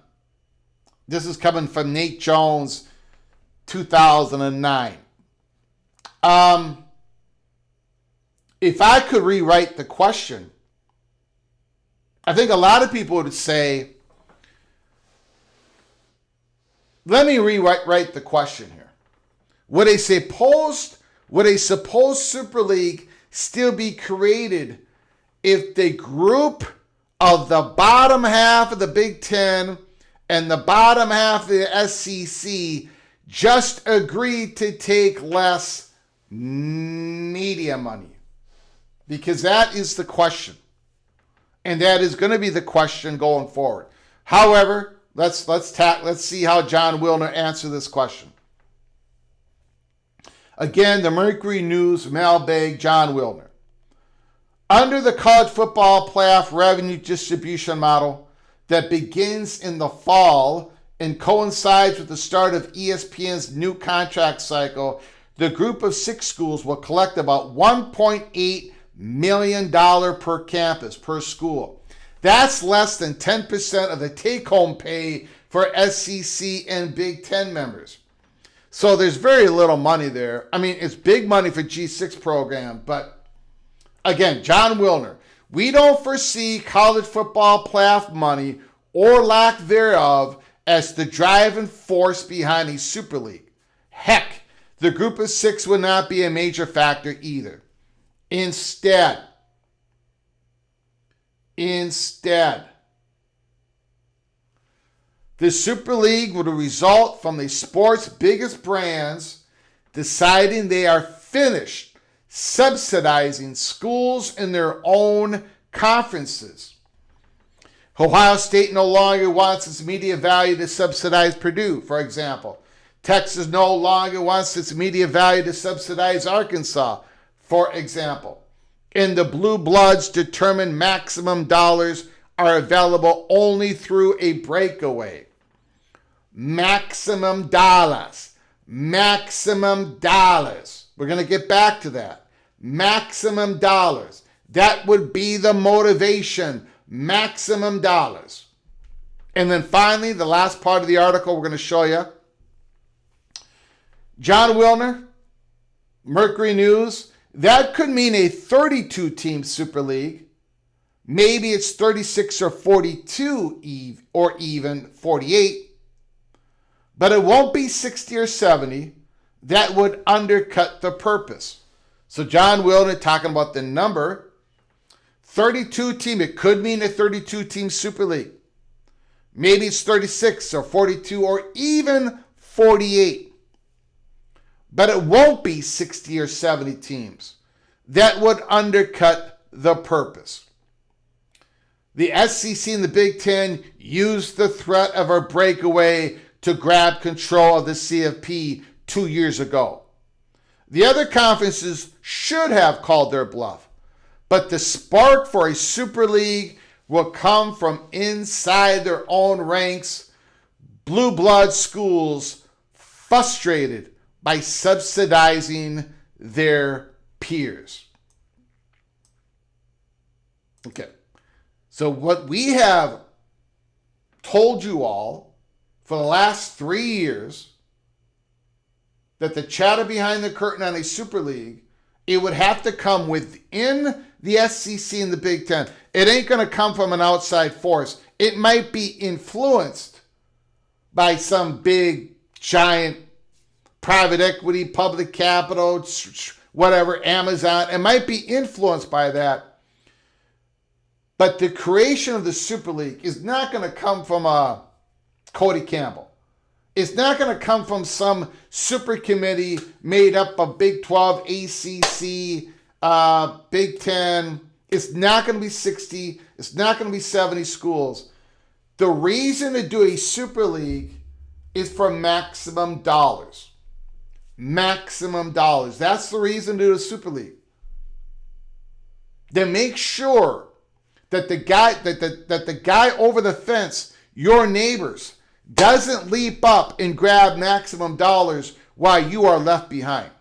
This is coming from Nate Jones, 2009. If I could rewrite the question, I think a lot of people would say, let me rewrite the question here. Would a supposed Super League still be created if the group of the bottom half of the Big Ten and the bottom half of the SEC just agreed to take less Media money. Because that is the question. And that is going to be the question going forward. However, let's see how John Wilner answers this question. Again, the Mercury News mailbag, John Wilner. Under the college football playoff revenue distribution model that begins in the fall and coincides with the start of ESPN's new contract cycle, the group of 6 schools will collect about $1.8 million per campus, per school. That's less than 10% of the take-home pay for SEC and Big Ten members. So there's very little money there. I mean, it's big money for G6 program, but again, John Wilner, we don't foresee college football playoff money or lack thereof as the driving force behind a Super League. Heck, the group of 6 would not be a major factor either. Instead, the Super League would result from the sport's biggest brands deciding they are finished subsidizing schools in their own conferences. Ohio State no longer wants its media value to subsidize Purdue, for example. Texas no longer wants its media value to subsidize Arkansas, for example. And the blue bloods determine maximum dollars are available only through a breakaway. Maximum dollars. Maximum dollars. We're going to get back to that. Maximum dollars. That would be the motivation. Maximum dollars. And then finally, the last part of the article we're going to show you. John Wilner, Mercury News, that could mean a 32-team Super League. Maybe it's 36 or 42 or even 48. But it won't be 60 or 70. That would undercut the purpose. So John Wilner talking about the number 32 team. It could mean a 32-team Super League. Maybe it's 36 or 42 or even 48. But it won't be 60 or 70 teams. That would undercut the purpose. The SEC and the Big Ten used the threat of a breakaway to grab control of the CFP 2 years ago. The other conferences should have called their bluff, but the spark for a Super League will come from inside their own ranks. Blue blood schools frustrated by subsidizing their peers. Okay, so what we have told you all for the last 3 years, that the chatter behind the curtain on a Super League, it would have to come within the SEC and the Big Ten. It ain't going to come from an outside force. It might be influenced by some big, giant private equity, public capital, whatever, Amazon. It might be influenced by that. But the creation of the Super League is not going to come from Cody Campbell. It's not going to come from some super committee made up of Big 12, ACC, Big 10. It's not going to be 60. It's not going to be 70 schools. The reason to do a Super League is for maximum dollars. Maximum dollars. That's the reason to do a Super League. Then make sure that the guy over the fence, your neighbors, doesn't leap up and grab maximum dollars while you are left behind.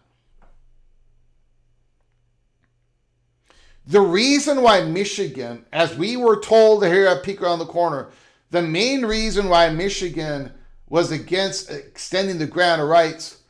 The reason why Michigan, as we were told here at Peek Around the Corner, the main reason why Michigan was against extending the grant of rights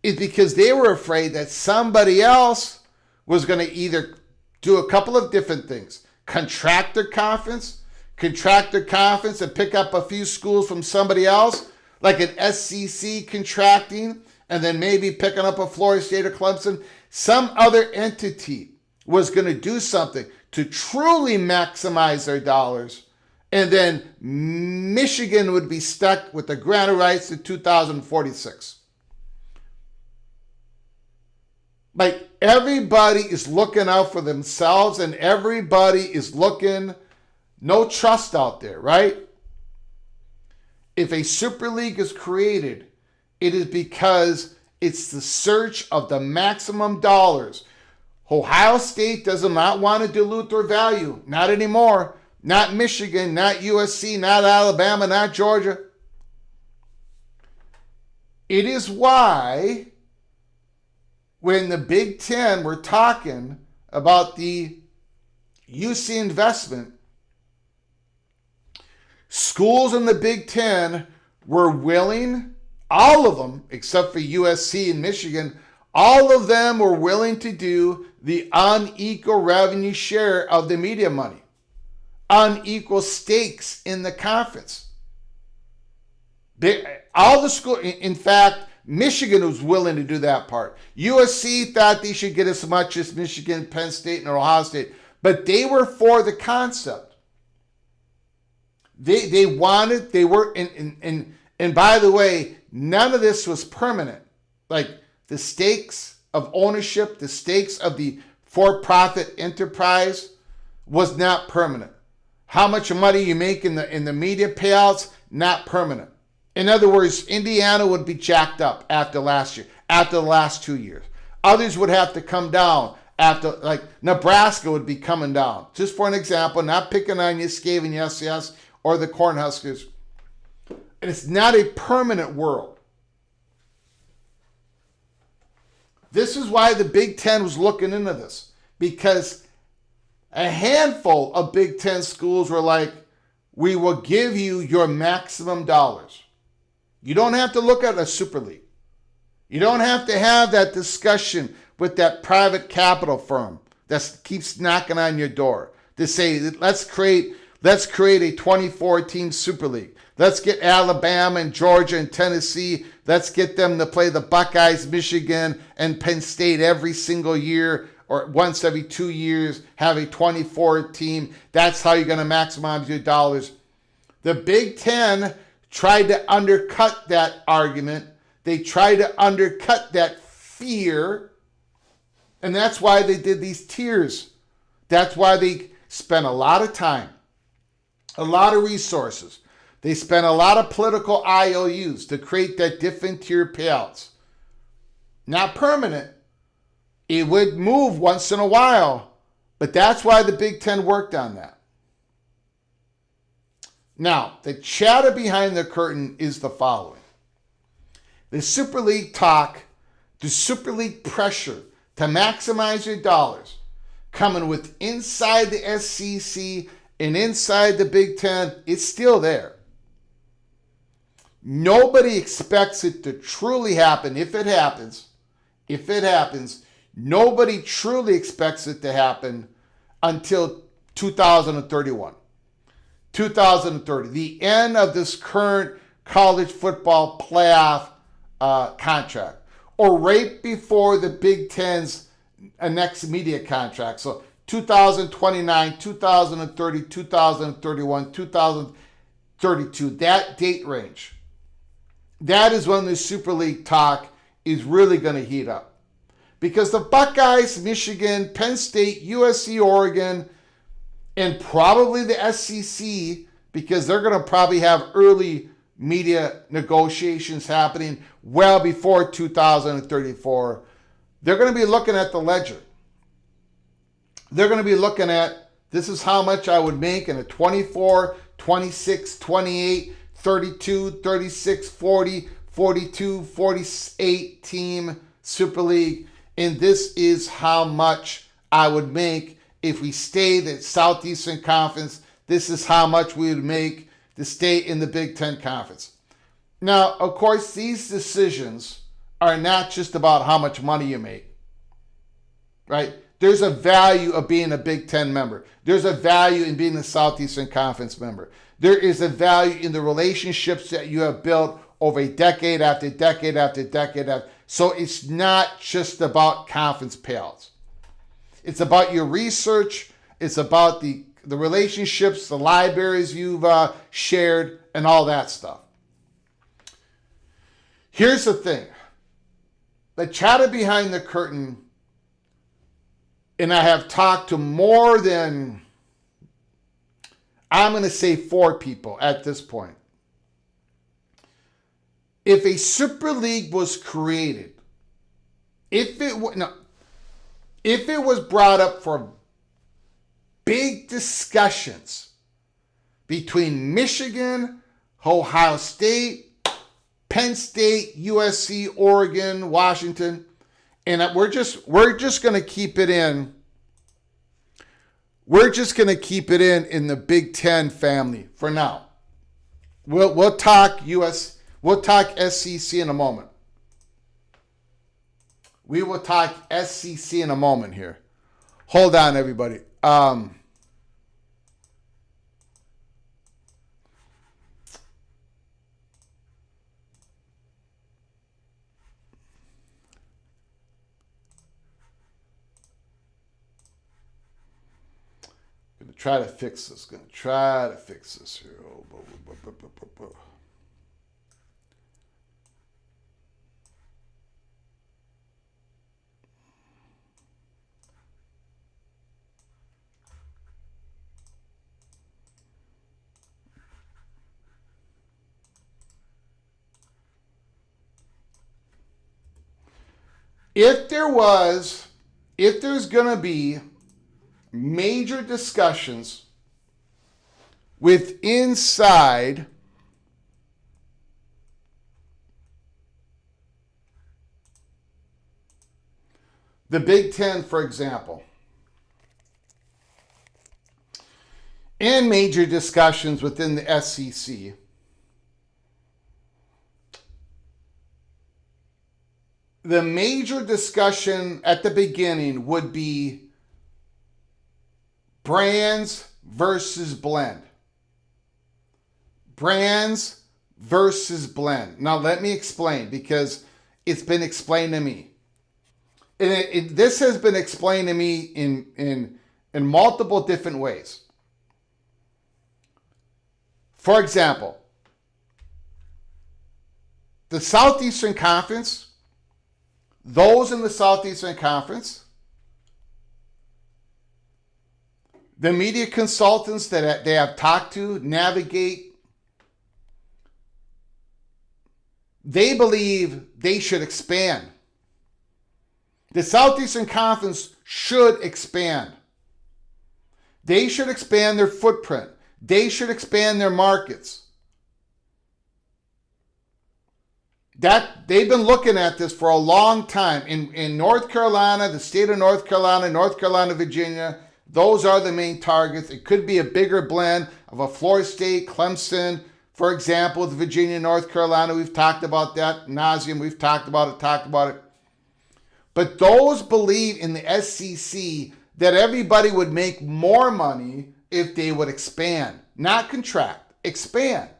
is because they were afraid that somebody else was going to either do a couple of different things. Contract their conference and pick up a few schools from somebody else, like an SEC contracting, and then maybe picking up a Florida State or Clemson. Some other entity was going to do something to truly maximize their dollars, and then Michigan would be stuck with the grant of rights in 2046. Like everybody is looking out for themselves and everybody is looking, no trust out there, right? If a Super League is created, it is because it's the search of the maximum dollars. Ohio State does not want to dilute their value. Not anymore. Not Michigan, not USC, not Alabama, not Georgia. It is why when the Big Ten were talking about the UC investment, schools in the Big Ten were willing, all of them, except for USC and Michigan, all of them were willing to do the unequal revenue share of the media money. Unequal stakes in the conference. All the schools, in fact, Michigan was willing to do that part. USC thought they should get as much as Michigan, Penn State, and Ohio State, but they were for the concept. They wanted, they were, and by the way, none of this was permanent. Like the stakes of ownership, the stakes of the for-profit enterprise was not permanent. How much money you make in the media payouts, not permanent. In other words, Indiana would be jacked up after last year, after the last 2 years. Others would have to come down after, like Nebraska would be coming down. Just for an example, not picking on you, Skaven, yes, or the Cornhuskers. And it's not a permanent world. This is why the Big Ten was looking into this, because a handful of Big Ten schools were like, we will give you your maximum dollars. You don't have to look at a Super League. You don't have to have that discussion with that private capital firm that keeps knocking on your door to say, let's create a 24-team Super League. Let's get Alabama and Georgia and Tennessee. Let's get them to play the Buckeyes, Michigan, and Penn State every single year, or once every 2 years, have a 24 team. That's how you're going to maximize your dollars. The Big Ten tried to undercut that argument. They tried to undercut that fear. And that's why they did these tiers. That's why they spent a lot of time, a lot of resources. They spent a lot of political IOUs to create that different tier payouts. Not permanent. It would move once in a while, but that's why the Big Ten worked on that. Now, the chatter behind the curtain is the following. The Super League talk, the Super League pressure to maximize your dollars, coming with inside the SEC and inside the Big Ten, it's still there. Nobody expects it to truly happen. If it happens, nobody truly expects it to happen until 2031. 2030, the end of this current college football playoff contract, or right before the Big Ten's next media contract. So 2029, 2030, 2031, 2032, that date range. That is when the Super League talk is really going to heat up. Because the Buckeyes, Michigan, Penn State, USC, Oregon, and probably the SEC, because they're going to probably have early media negotiations happening well before 2034. They're going to be looking at the ledger. They're going to be looking at, this is how much I would make in a 24, 26, 28, 32, 36, 40, 42, 48 team Super League. And this is how much I would make if we stay the Southeastern Conference. This is how much we would make to stay in the Big Ten Conference. Now, of course, these decisions are not just about how much money you make, right? There's a value of being a Big Ten member. There's a value in being a Southeastern Conference member. There is a value in the relationships that you have built over a decade after decade after decade. So it's not just about conference payouts. It's about your research. It's about the relationships, the libraries you've shared, and all that stuff. Here's the thing. The chatter behind the curtain and I have talked to more than, I'm going to say 4 people at this point. If a Super League was created, if it was brought up for big discussions between Michigan, Ohio State, Penn State, USC, Oregon, Washington, and we're just going to keep it in. We're just going to keep it in the Big Ten family for now. We'll talk We'll talk SEC in a moment. We will talk SEC in a moment here. Hold on, everybody. Try to fix this. Gonna try to fix this here. If there's gonna be major discussions with inside the Big Ten, for example, and major discussions within the SEC, the major discussion at the beginning would be brands versus blend. Brands versus blend. Now let me explain, because it's been explained to me. And this has been explained to me in multiple different ways. For example, the Southeastern Conference, those in the Southeastern Conference, the media consultants that they have talked to, navigate, they believe they should expand. The Southeastern Conference should expand. They should expand their footprint. They should expand their markets. They've been looking at this for a long time. In North Carolina, the state of North Carolina, Virginia, those are the main targets. It could be a bigger blend of a Florida State, Clemson, for example, with Virginia, North Carolina. We've talked about that. Nauseam, we've talked about it. But those believe in the SEC that everybody would make more money if they would expand, not contract, expand.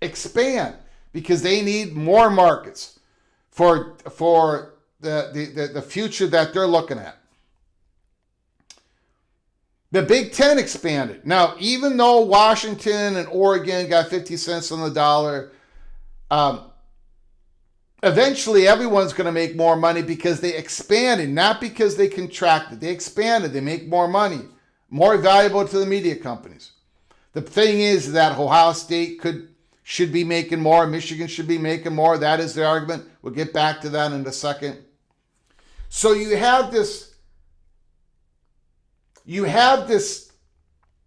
Expand, because they need more markets for the future that they're looking at. The Big Ten expanded. Now, even though Washington and Oregon got 50 cents on the dollar, eventually everyone's going to make more money because they expanded, not because they contracted. They expanded. They make more money, more valuable to the media companies. The thing is that Ohio State should be making more. Michigan should be making more. That is the argument. We'll get back to that in a second. So you have this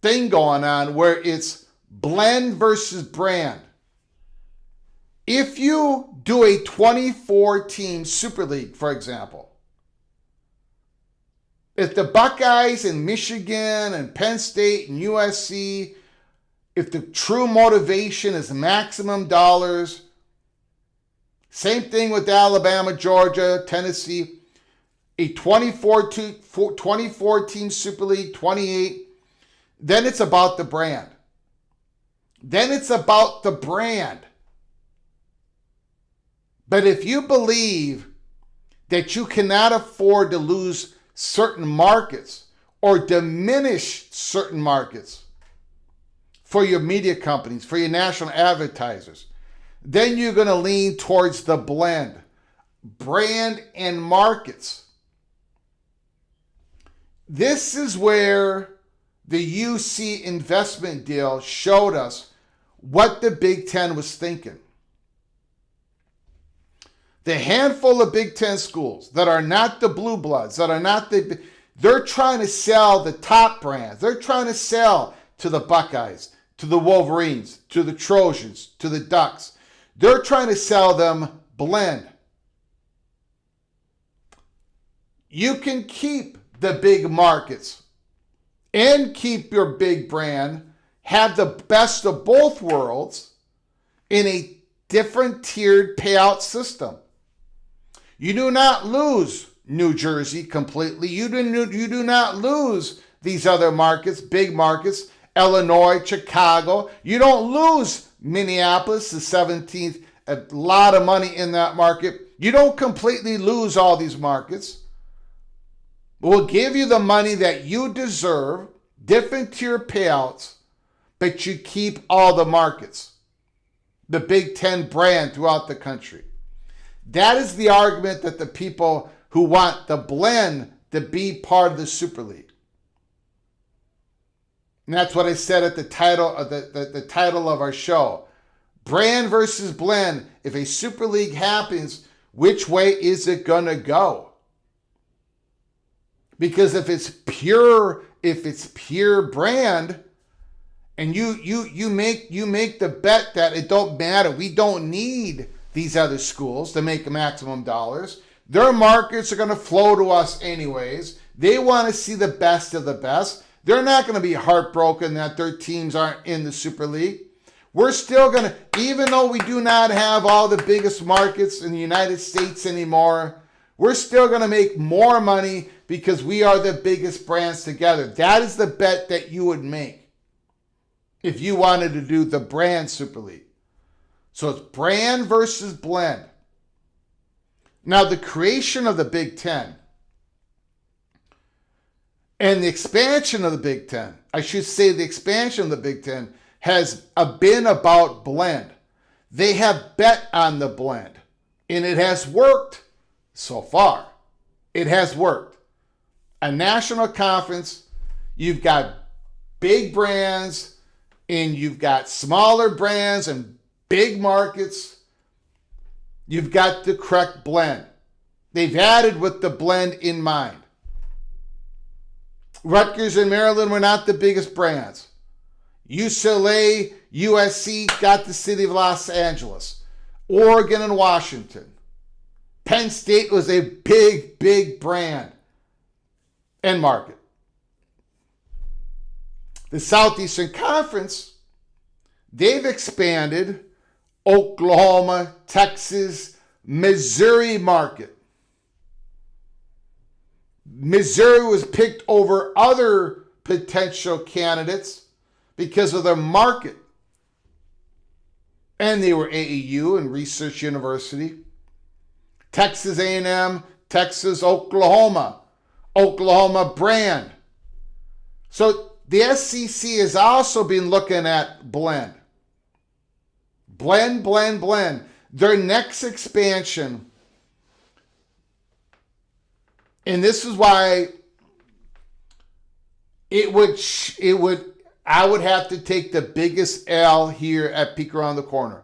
thing going on where it's blend versus brand. If you do a 24-team Super League, for example, if the Buckeyes and Michigan and Penn State and USC, if the true motivation is maximum dollars, same thing with Alabama, Georgia, Tennessee, a 24-team Super League, 28, then it's about the brand. But if you believe that you cannot afford to lose certain markets or diminish certain markets for your media companies, for your national advertisers, then you're going to lean towards the blend, brand and markets. This is where the UC investment deal showed us what the Big Ten was thinking. The handful of Big Ten schools that are not the blue bloods, they're trying to sell the top brands. They're trying to sell to the Buckeyes, to the Wolverines, to the Trojans, to the Ducks. They're trying to sell them blend. You can keep the big markets and keep your big brand, have the best of both worlds in a different tiered payout system. You do not lose New Jersey completely. You do not lose these other markets, big markets, Illinois, Chicago. You don't lose Minneapolis, the 17th, a lot of money in that market. You don't completely lose all these markets. We'll give you the money that you deserve, different tier payouts, but you keep all the markets, the Big Ten brand throughout the country. That is the argument that the people who want the blend to be part of the Super League. And that's what I said at the title of the title of our show. Brand versus blend. If a Super League happens, which way is it gonna go? Because if it's pure brand, and you make the bet that it don't matter, we don't need these other schools to make maximum dollars. Their markets are going to flow to us anyways. They want to see the best of the best. They're not going to be heartbroken that their teams aren't in the Super League. We're still going to, even though we do not have all the biggest markets in the United States anymore, we're still going to make more money because we are the biggest brands together. That is the bet that you would make if you wanted to do the brand Super League. So it's brand versus blend. Now, the creation of the Big Ten and the expansion of the Big Ten, I should say the expansion of the Big Ten has been about blend. They have bet on the blend, and it has worked so far. It has worked. A national conference, you've got big brands, and you've got smaller brands and big markets. You've got the correct blend. They've added with the blend in mind. Rutgers and Maryland were not the biggest brands. UCLA, USC got the city of Los Angeles. Oregon and Washington. Penn State was a big, big brand and market. The Southeastern Conference, they've expanded Oklahoma, Texas, Missouri market. Missouri was picked over other potential candidates because of their market. And they were AAU and Research University. Texas A&M, Texas, Oklahoma brand. So the SEC has also been looking at blend. Blend. Their next expansion, and this is why I would have to take the biggest L here at Peek Around the Corner.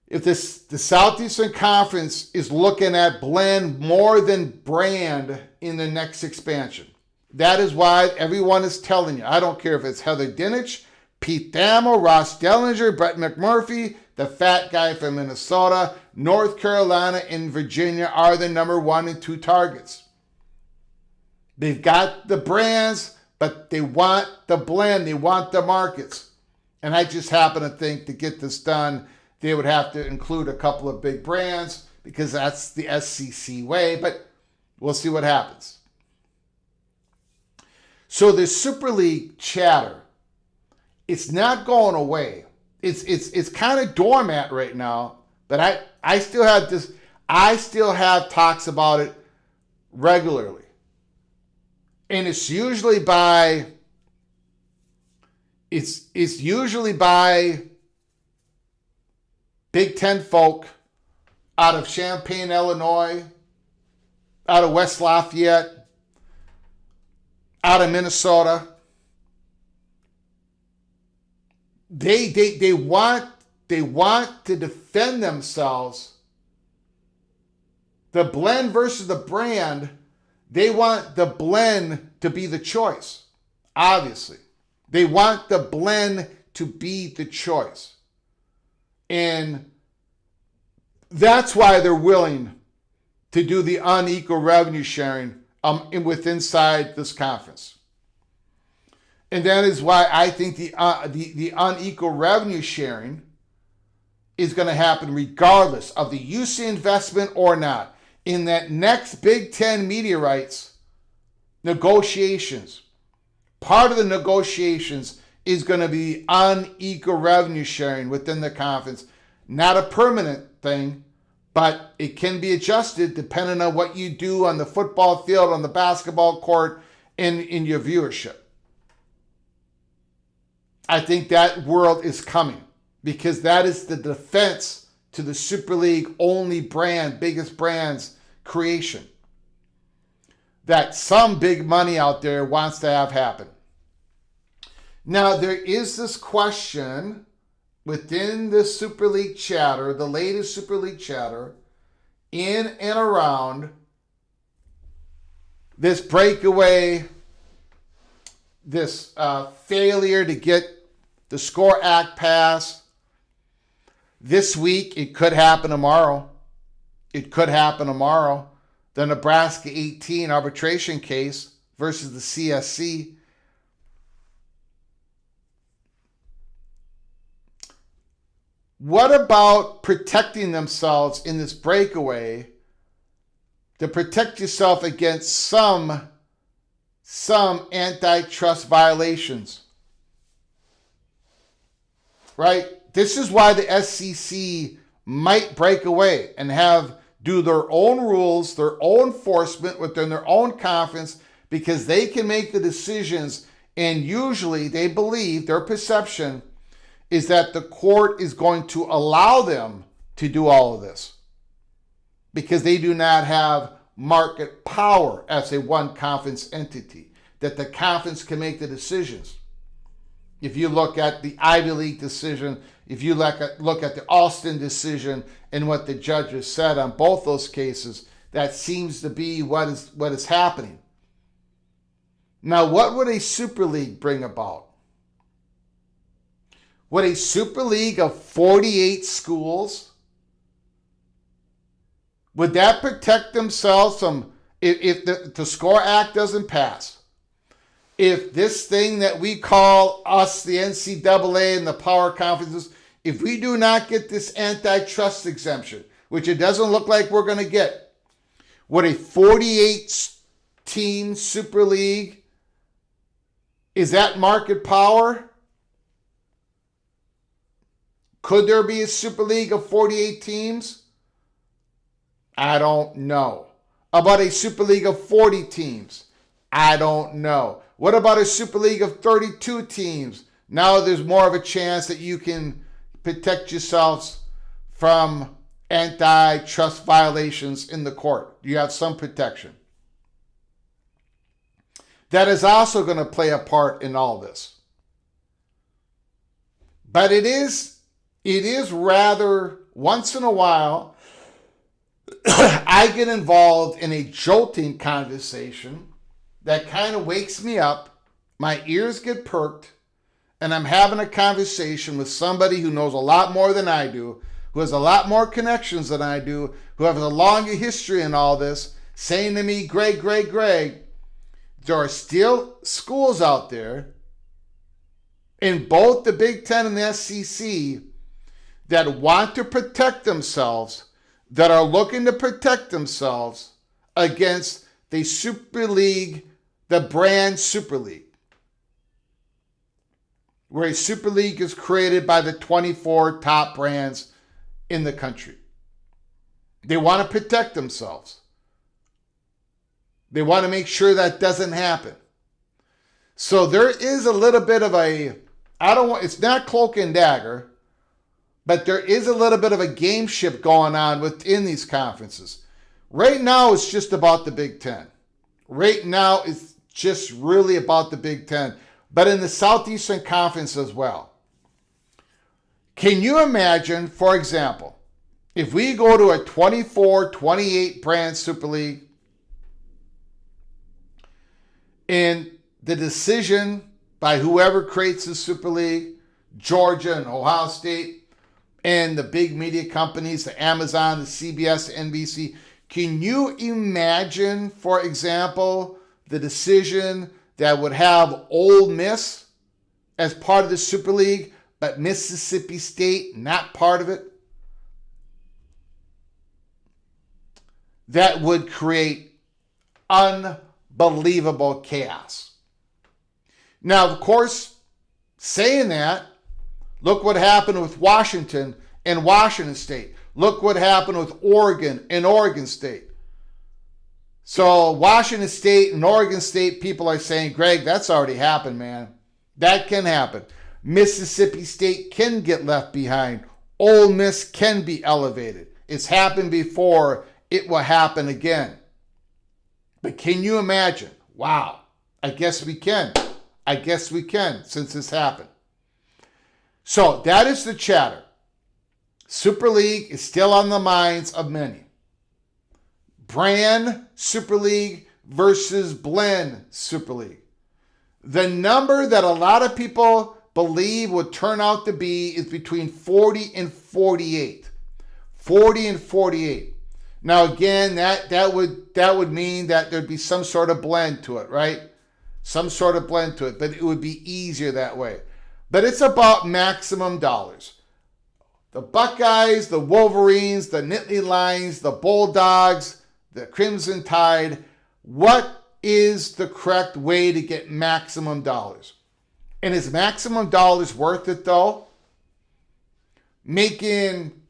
If the Southeastern Conference is looking at blend more than brand in the next expansion, that is why everyone is telling you. I don't care if it's Heather Dinich, Pete Thamel, Ross Dellinger, Brett McMurphy, the fat guy from Minnesota, North Carolina, and Virginia are the number 1 and 2 targets. They've got the brands, but they want the blend. They want the markets. And I just happen to think to get this done, they would have to include a couple of big brands because that's the SEC way, but we'll see what happens. So the Super League chatter, it's not going away. It's kind of dormant right now, but I still have talks about it regularly. And it's usually by Big Ten folk out of Champaign, Illinois, out of West Lafayette, out of Minnesota. They want to defend themselves. The blend versus the brand, they want the blend to be the choice. Obviously. They want the blend to be the choice. And that's why they're willing to do the unequal revenue sharing inside this conference. And that is why I think the unequal revenue sharing is going to happen regardless of the UC investment or not. In that next Big Ten media rights negotiations, part of the negotiations is going to be unequal revenue sharing within the conference. Not a permanent thing, but it can be adjusted depending on what you do on the football field, on the basketball court, and in your viewership. I think that world is coming because that is the defense to the Super League only brand, biggest brands creation that some big money out there wants to have happen. Now, there is this question within the Super League chatter, the latest Super League chatter, in and around this breakaway, this failure to get the SCORE Act passed. This week, it could happen tomorrow. It could happen tomorrow. The Nebraska 18 arbitration case versus the CSC. What about protecting themselves in this breakaway to protect yourself against some antitrust violations? Right? This is why the SEC might break away and do their own rules, their own enforcement within their own conference, because they can make the decisions, and usually they believe, their perception is that the court is going to allow them to do all of this because they do not have market power as a one conference entity, that the conference can make the decisions. If you look at the Ivy League decision, if you look at the Alston decision and what the judges said on both those cases, that seems to be what is happening. Now, what would a Super League bring about? Would a Super League of 48 schools, would that protect themselves from, if the SCORE Act doesn't pass? If this thing that we call us, the NCAA and the power conferences, if we do not get this antitrust exemption, which it doesn't look like we're going to get, would a 48-team Super League, is that market power? Could there be a Super League of 48 teams? I don't know. About a Super League of 40 teams? I don't know. What about a Super League of 32 teams? Now there's more of a chance that you can protect yourselves from antitrust violations in the court. You have some protection. That is also going to play a part in all this. But it is rather, once in a while, I get involved in a jolting conversation that kind of wakes me up, my ears get perked, and I'm having a conversation with somebody who knows a lot more than I do, who has a lot more connections than I do, who has a longer history in all this, saying to me, Greg, there are still schools out there in both the Big Ten and the SEC that want to protect themselves, that are looking to protect themselves against the Super League, the brand Super League, where a Super League is created by the 24 top brands in the country. They want to protect themselves. They want to make sure that doesn't happen. So there is a little bit of it's not cloak and dagger, but there is a little bit of a gameship going on within these conferences. Right now, it's just about the Big Ten. Right now, it's just really about the Big Ten, but in the Southeastern Conference as well. Can you imagine, for example, if we go to a 24-28 brand Super League and the decision by whoever creates the Super League, Georgia and Ohio State, and the big media companies, the Amazon, the CBS, the NBC, can you imagine, for example, the decision that would have Ole Miss as part of the Super League, but Mississippi State not part of it? That would create unbelievable chaos. Now, of course, saying that, look what happened with Washington and Washington State. Look what happened with Oregon and Oregon State. So Washington State and Oregon State people are saying, Greg, that's already happened, man. That can happen. Mississippi State can get left behind. Ole Miss can be elevated. It's happened before. It will happen again. But can you imagine? Wow. I guess we can. I guess we can, since this happened. So that is the chatter. Super League is still on the minds of many. Brand Super League versus blend Super League. The number that a lot of people believe would turn out to be is between 40 and 48. 40 and 48. Now again, that would mean that there'd be some sort of blend to it, right? Some sort of blend to it, but it would be easier that way. But it's about maximum dollars. The Buckeyes, the Wolverines, the Nittany Lions, the Bulldogs, the Crimson Tide. What is the correct way to get maximum dollars? And is maximum dollars worth it though? Making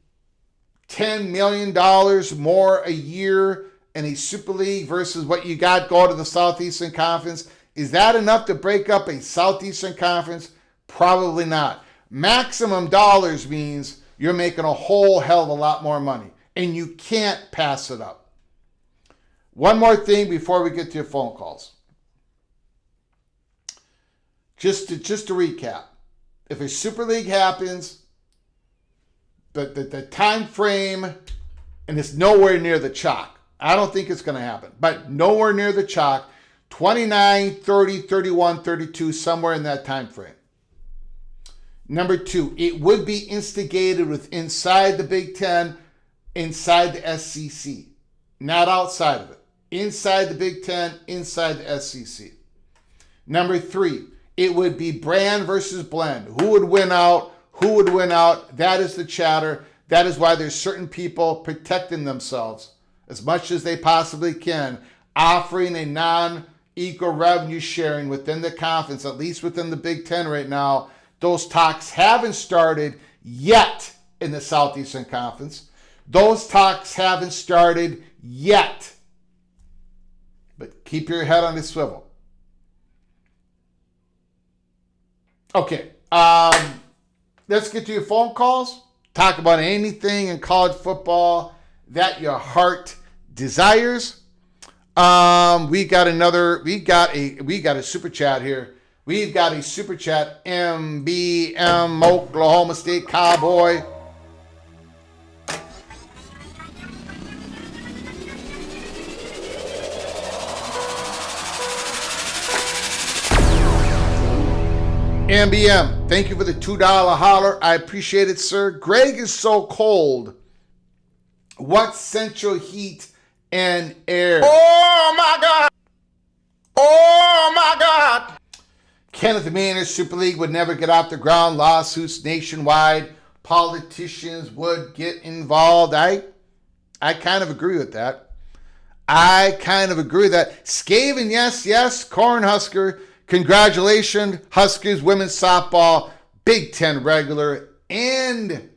$10 million more a year in a Super League versus what you got going to the Southeastern Conference. Is that enough to break up a Southeastern Conference? Probably not. Maximum dollars means you're making a whole hell of a lot more money, and you can't pass it up. One more thing before we get to your phone calls. Just to recap, if a Super League happens, the time frame, and it's nowhere near the chalk. I don't think it's going to happen, but nowhere near the chalk. 29, 30, 31, 32, somewhere in that time frame. Number two, it would be instigated with inside the Big Ten, inside the SEC, not outside of it. Inside the Big Ten, inside the SEC. Number three, it would be brand versus blend. Who would win out? Who would win out? That is the chatter. That is why there's certain people protecting themselves as much as they possibly can, offering a non-equal revenue sharing within the conference, at least within the Big Ten right now. Those talks haven't started yet in the Southeastern Conference. Those talks haven't started yet. But keep your head on the swivel. Okay, let's get to your phone calls. Talk about anything in college football that your heart desires. We got a super chat here. We've got a super chat, MBM Oklahoma State Cowboy. MBM, thank you for the $2 holler. I appreciate it, sir. Greg is so cold. What central heat and air? Oh my God! Oh my God! Kenneth Maynard, Super League would never get off the ground. Lawsuits nationwide. Politicians would get involved. I kind of agree with that. Skaven, yes. Cornhusker. Congratulations, Huskers women's softball, Big Ten regular, and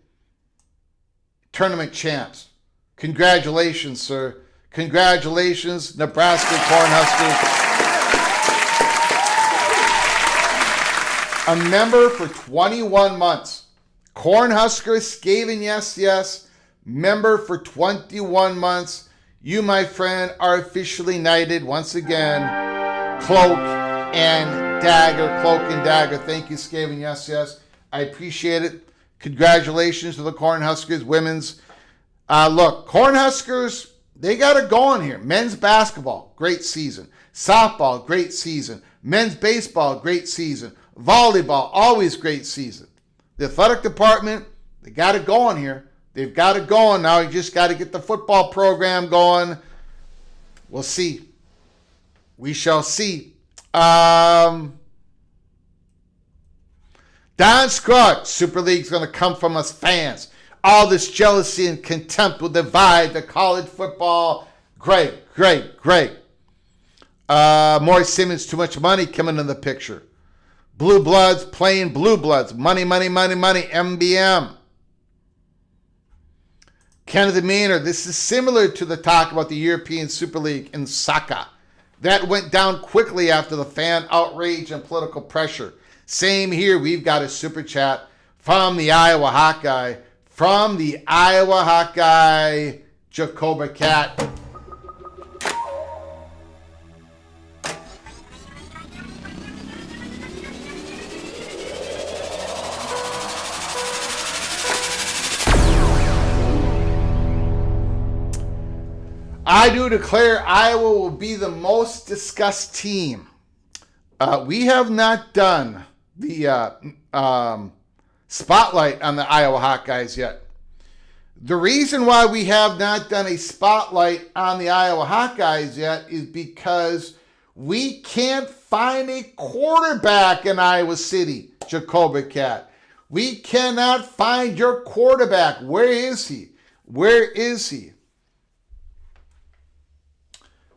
tournament champs. Congratulations, sir. Congratulations, Nebraska Cornhuskers. A member for 21 months. Cornhusker, Skaven, yes. Member for 21 months. You, my friend, are officially knighted once again. Cloak and Dagger. Thank you, Skaven. Yes, yes. I appreciate it. Congratulations to the Cornhuskers women's. Look, Cornhuskers, they got it going here. Men's basketball, great season. Softball, great season. Men's baseball, great season. Volleyball, always great season. The athletic department, they got it going here. They've got it going. Now you just got to get the football program going. We'll see. We shall see. Don Scruggs, Super League's going to come from us fans. All this jealousy and contempt will divide the college football. Great. Mohr Simmons, too much money coming in the picture. Blue Bloods playing Blue Bloods. Money, MBM. Kenneth Maynard, this is similar to the talk about the European Super League in soccer. That went down quickly after the fan outrage and political pressure. Same here, we've got a super chat from the Iowa Hawkeye. Jacoba Cat. I do declare Iowa will be the most discussed team. We have not done the spotlight on the Iowa Hawkeyes yet. The reason why we have not done a spotlight on the Iowa Hawkeyes yet is because we can't find a quarterback in Iowa City, Jacoba Cat. We cannot find your quarterback. Where is he?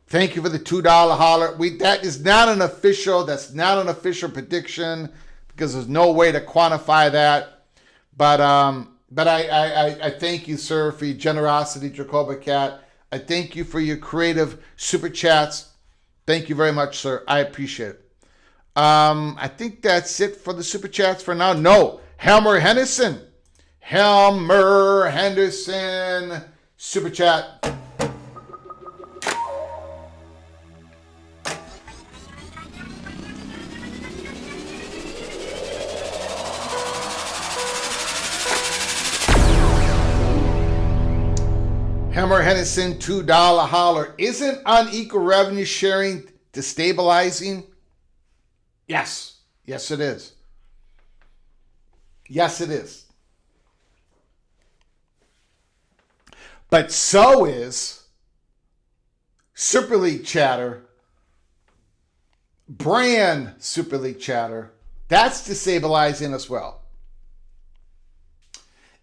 Thank you for the $2 holler. That's not an official prediction because there's no way to quantify that. But I thank you, sir, for your generosity, Jacoba Cat. I thank you for your creative super chats. Thank you very much, sir. I appreciate it. I think that's it for the super chats for now. No, Helmer Henderson, super chat. Hammer Henderson, $2 holler. Isn't unequal revenue sharing destabilizing? Yes. Yes, it is. But so is Super League chatter, brand Super League chatter. That's destabilizing as well.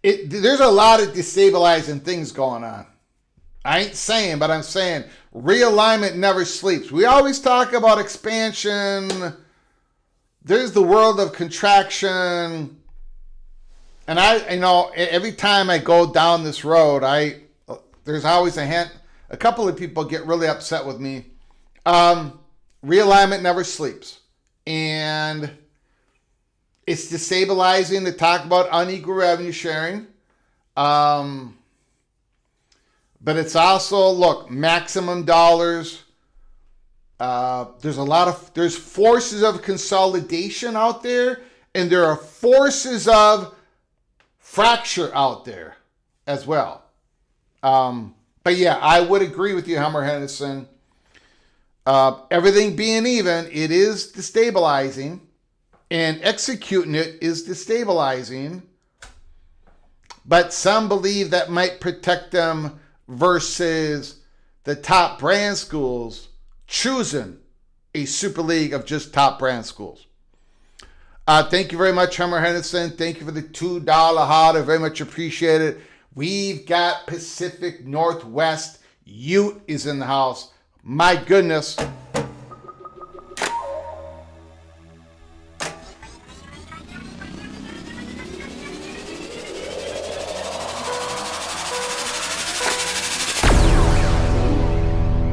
There's a lot of destabilizing things going on. I ain't saying, but I'm saying realignment never sleeps. We always talk about expansion. There's the world of contraction. And every time I go down this road, there's always a couple of people get really upset with me. Realignment never sleeps. And it's destabilizing to talk about unequal revenue sharing. But it's also, maximum dollars. There's forces of consolidation out there, and there are forces of fracture out there as well. But yeah, I would agree with you, Hammer Henderson. Everything being even, it is destabilizing, and executing it is destabilizing. But some believe that might protect them versus the top brand schools choosing a Super League of just top brand schools. Thank you very much, Hammer Henderson. Thank you for the $2 holler. Very much appreciated. We've got Pacific Northwest. Ute is in the house. My goodness.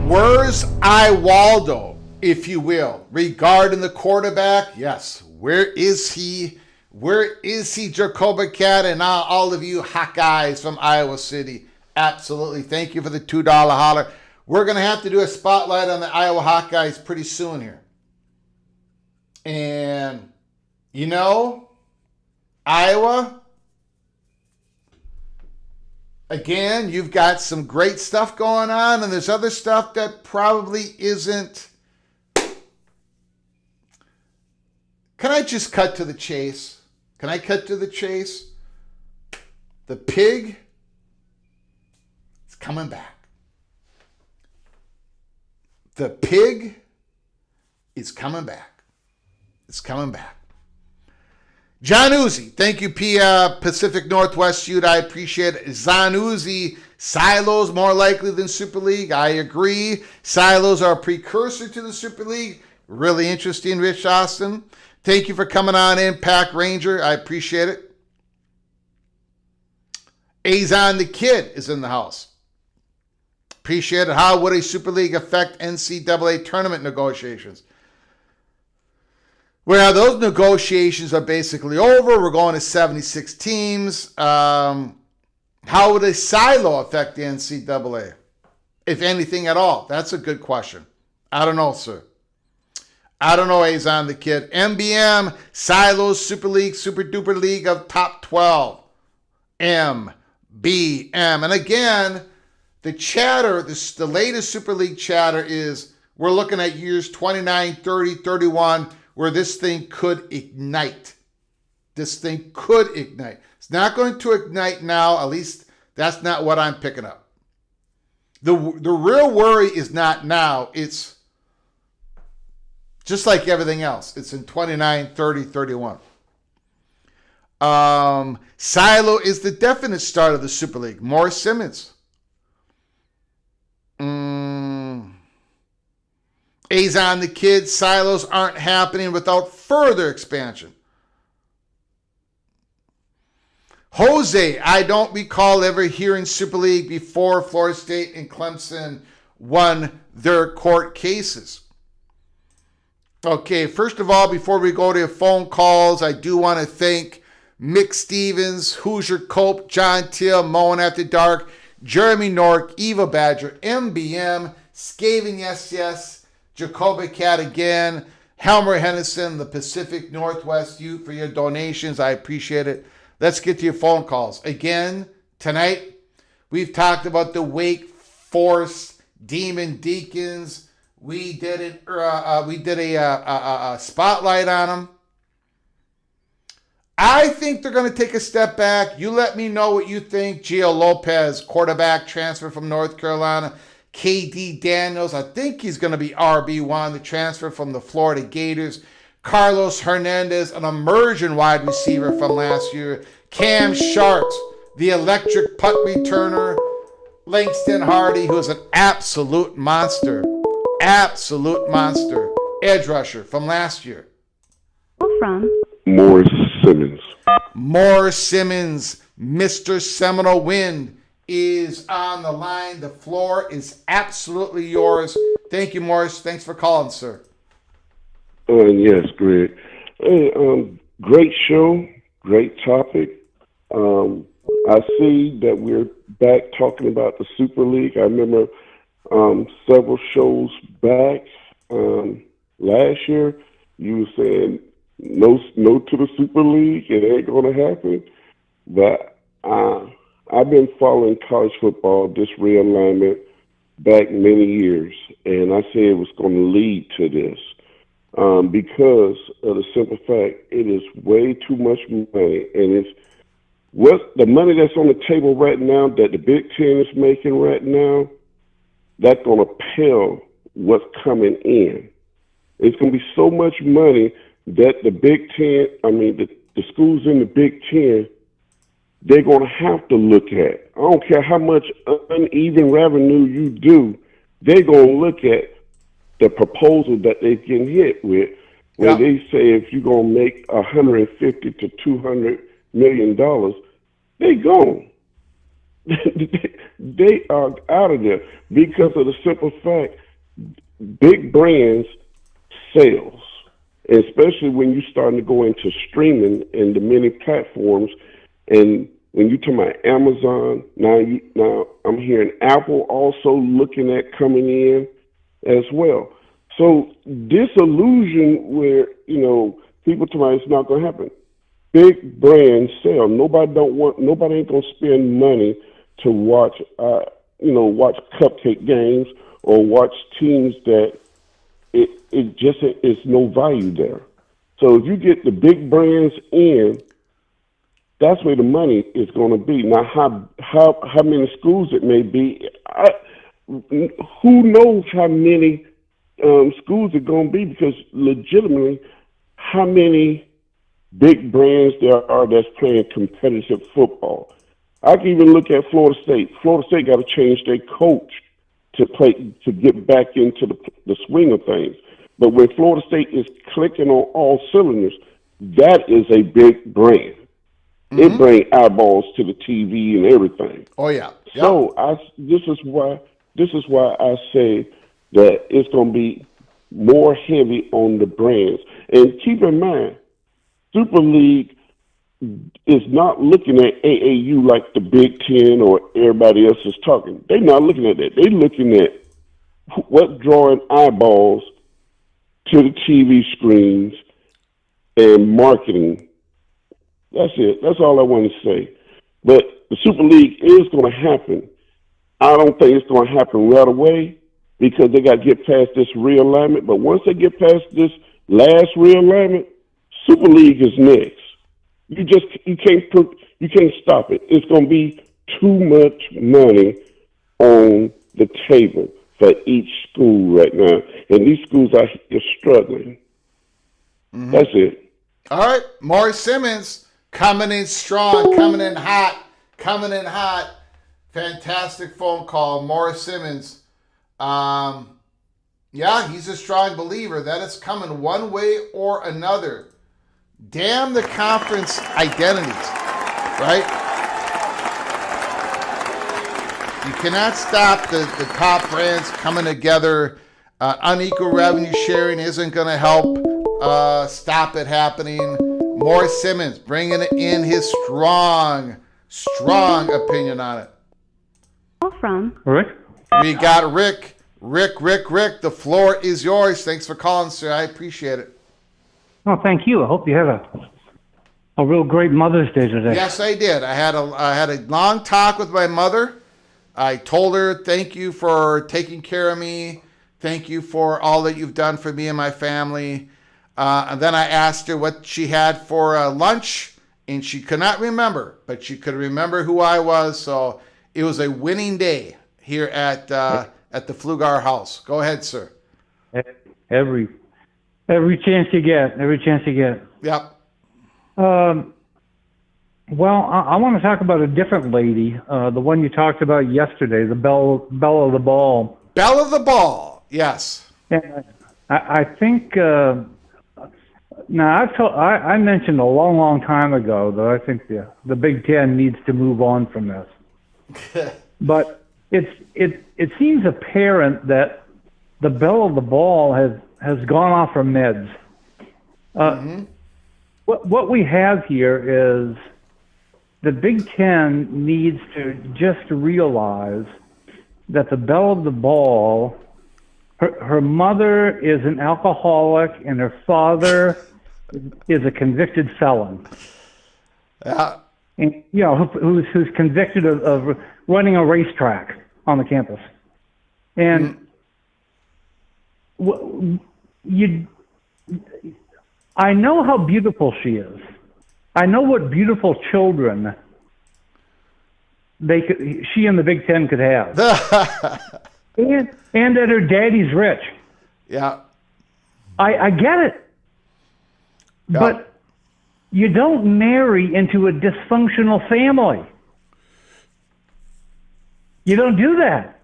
Where's Iwaldo, if you will, regarding the quarterback? Yes. Where is he? Jacoba Cat, and all of you Hawkeyes from Iowa City? Absolutely. Thank you for the $2 holler. We're going to have to do a spotlight on the Iowa Hawkeyes pretty soon here. And, Iowa, again, you've got some great stuff going on, and there's other stuff that probably isn't. Can I just cut to the chase? Can I cut to the chase? The pig is coming back. The pig is coming back. It's coming back. John Uzi, thank you, Pacific Northwest Shoot. I appreciate it. John Uzi, silos more likely than Super League. I agree. Silos are a precursor to the Super League. Really interesting, Rich Austin. Thank you for coming on in, Pack Ranger. I appreciate it. Azon the Kid is in the house. Appreciate it. How would a Super League affect NCAA tournament negotiations? Well, those negotiations are basically over. We're going to 76 teams. How would a silo affect the NCAA, if anything at all? That's a good question. I don't know, sir. I don't know, Azon the Kid. MBM, silos, Super League, Super Duper League of top 12. MBM. And again, the chatter, the latest Super League chatter is we're looking at years 29, 30, 31, where this thing could ignite. This thing could ignite. It's not going to ignite now. At least that's not what I'm picking up. The real worry is not now. It's just like everything else. It's in 29, 30, 31. Silo is the definite start of the Super League. Mohr Simmons. Azon the Kid, silos aren't happening without further expansion. Jose, I don't recall ever hearing Super League before Florida State and Clemson won their court cases. Okay, first of all, before we go to phone calls, I do want to thank Mick Stevens, Hoosier Cope, John Till, Moen After Dark, Jeremy Nork, Eva Badger, MBM, Skaven Yes Yes, Jacoby Cat again, Helmer Hennison, the Pacific Northwest Youth for your donations. I appreciate it. Let's get to your phone calls. Again, tonight, we've talked about the Wake Forest Demon Deacons. We did a spotlight on them. I think they're going to take a step back. You let me know what you think. Gio Lopez, quarterback transfer from North Carolina. KD Daniels, I think he's going to be RB1, the transfer from the Florida Gators. Carlos Hernandez, an immersion wide receiver from last year. Cam Sharps, the electric punt returner. Langston Hardy, who is an absolute monster. Absolute monster. Edge rusher from last year. From Mohr Simmons. Mohr Simmons, Mr. Seminole Wind, is on the line. The floor is absolutely yours. Thank you, Morris. Thanks for calling, sir. Yes, Greg. Hey, great show, great topic. I see that we're back talking about the Super League. I remember several shows back last year, you were saying no to the Super League. It ain't going to happen. But I've been following college football, this realignment, back many years, and I said it was going to lead to this because of the simple fact it is way too much money, and it's what the money that's on the table right now that the Big Ten is making right now, that's going to pale what's coming in. It's going to be so much money that the Big Ten, the schools in the Big Ten, they're going to have to look at. I don't care how much uneven revenue you do, they're going to look at the proposal that they're getting hit with when they say if you're going to make $150 to $200 million, they're gone. They are out of there because of the simple fact big brands sales, especially when you're starting to go into streaming and the many platforms. And when you're talking about Amazon, now I'm hearing Apple also looking at coming in as well. So this illusion where, people tell me it's not going to happen. Big brands sell. Nobody ain't going to spend money to watch, watch cupcake games or watch teams that it just is no value there. So if you get the big brands in, that's where the money is going to be. Now, how many schools it may be, who knows how many schools are going to be, because legitimately, how many big brands there are that's playing competitive football. I can even look at Florida State. Florida State got to change their coach to get back into the swing of things. But when Florida State is clicking on all cylinders, that is a big brand. Mm-hmm. It brings eyeballs to the TV and everything. Oh yeah. Yep. So this is why I say that it's going to be more heavy on the brands. And keep in mind, Super League is not looking at AAU like the Big Ten or everybody else is talking. They're not looking at that. They're looking at what's drawing eyeballs to the TV screens and marketing. That's it. That's all I want to say. But the Super League is going to happen. I don't think it's going to happen right away because they got to get past this realignment. But once they get past this last realignment, Super League is next. You can't stop it. It's going to be too much money on the table for each school right now, and these schools are struggling. Mm-hmm. That's it. All right, Mohr Simmons coming in strong, coming in hot. Fantastic phone call, Mohr Simmons. Yeah, he's a strong believer that it's coming one way or another. Damn the conference identities, right? You cannot stop the top brands coming together. Unequal revenue sharing isn't going to help stop it happening. Mohr Simmons bringing in his strong opinion on it. From Rick? We got Rick. Rick, the floor is yours. Thanks for calling, sir. I appreciate it. Oh, thank you. I hope you had a real great Mother's Day today. Yes, I did. I had a long talk with my mother. I told her, thank you for taking care of me. Thank you for all that you've done for me and my family. And then I asked her what she had for lunch, and she could not remember, but she could remember who I was. So it was a winning day here at the Pflugar house. Go ahead, sir. Every chance you get. Yep. Well, I want to talk about a different lady, the one you talked about yesterday, the belle of the ball. Belle of the ball, yes. And I think now I mentioned a long time ago that I think the Big Ten needs to move on from this. But it seems apparent that the belle of the ball has gone off her meds. What we have here is the Big Ten needs to just realize that the belle of the ball, her mother is an alcoholic and her father is a convicted felon. And, who's convicted of running a racetrack on the campus. And I know how beautiful she is. I know what beautiful children she and the Big Ten could have. and that her daddy's rich. Yeah. I get it. Yeah. But you don't marry into a dysfunctional family. You don't do that.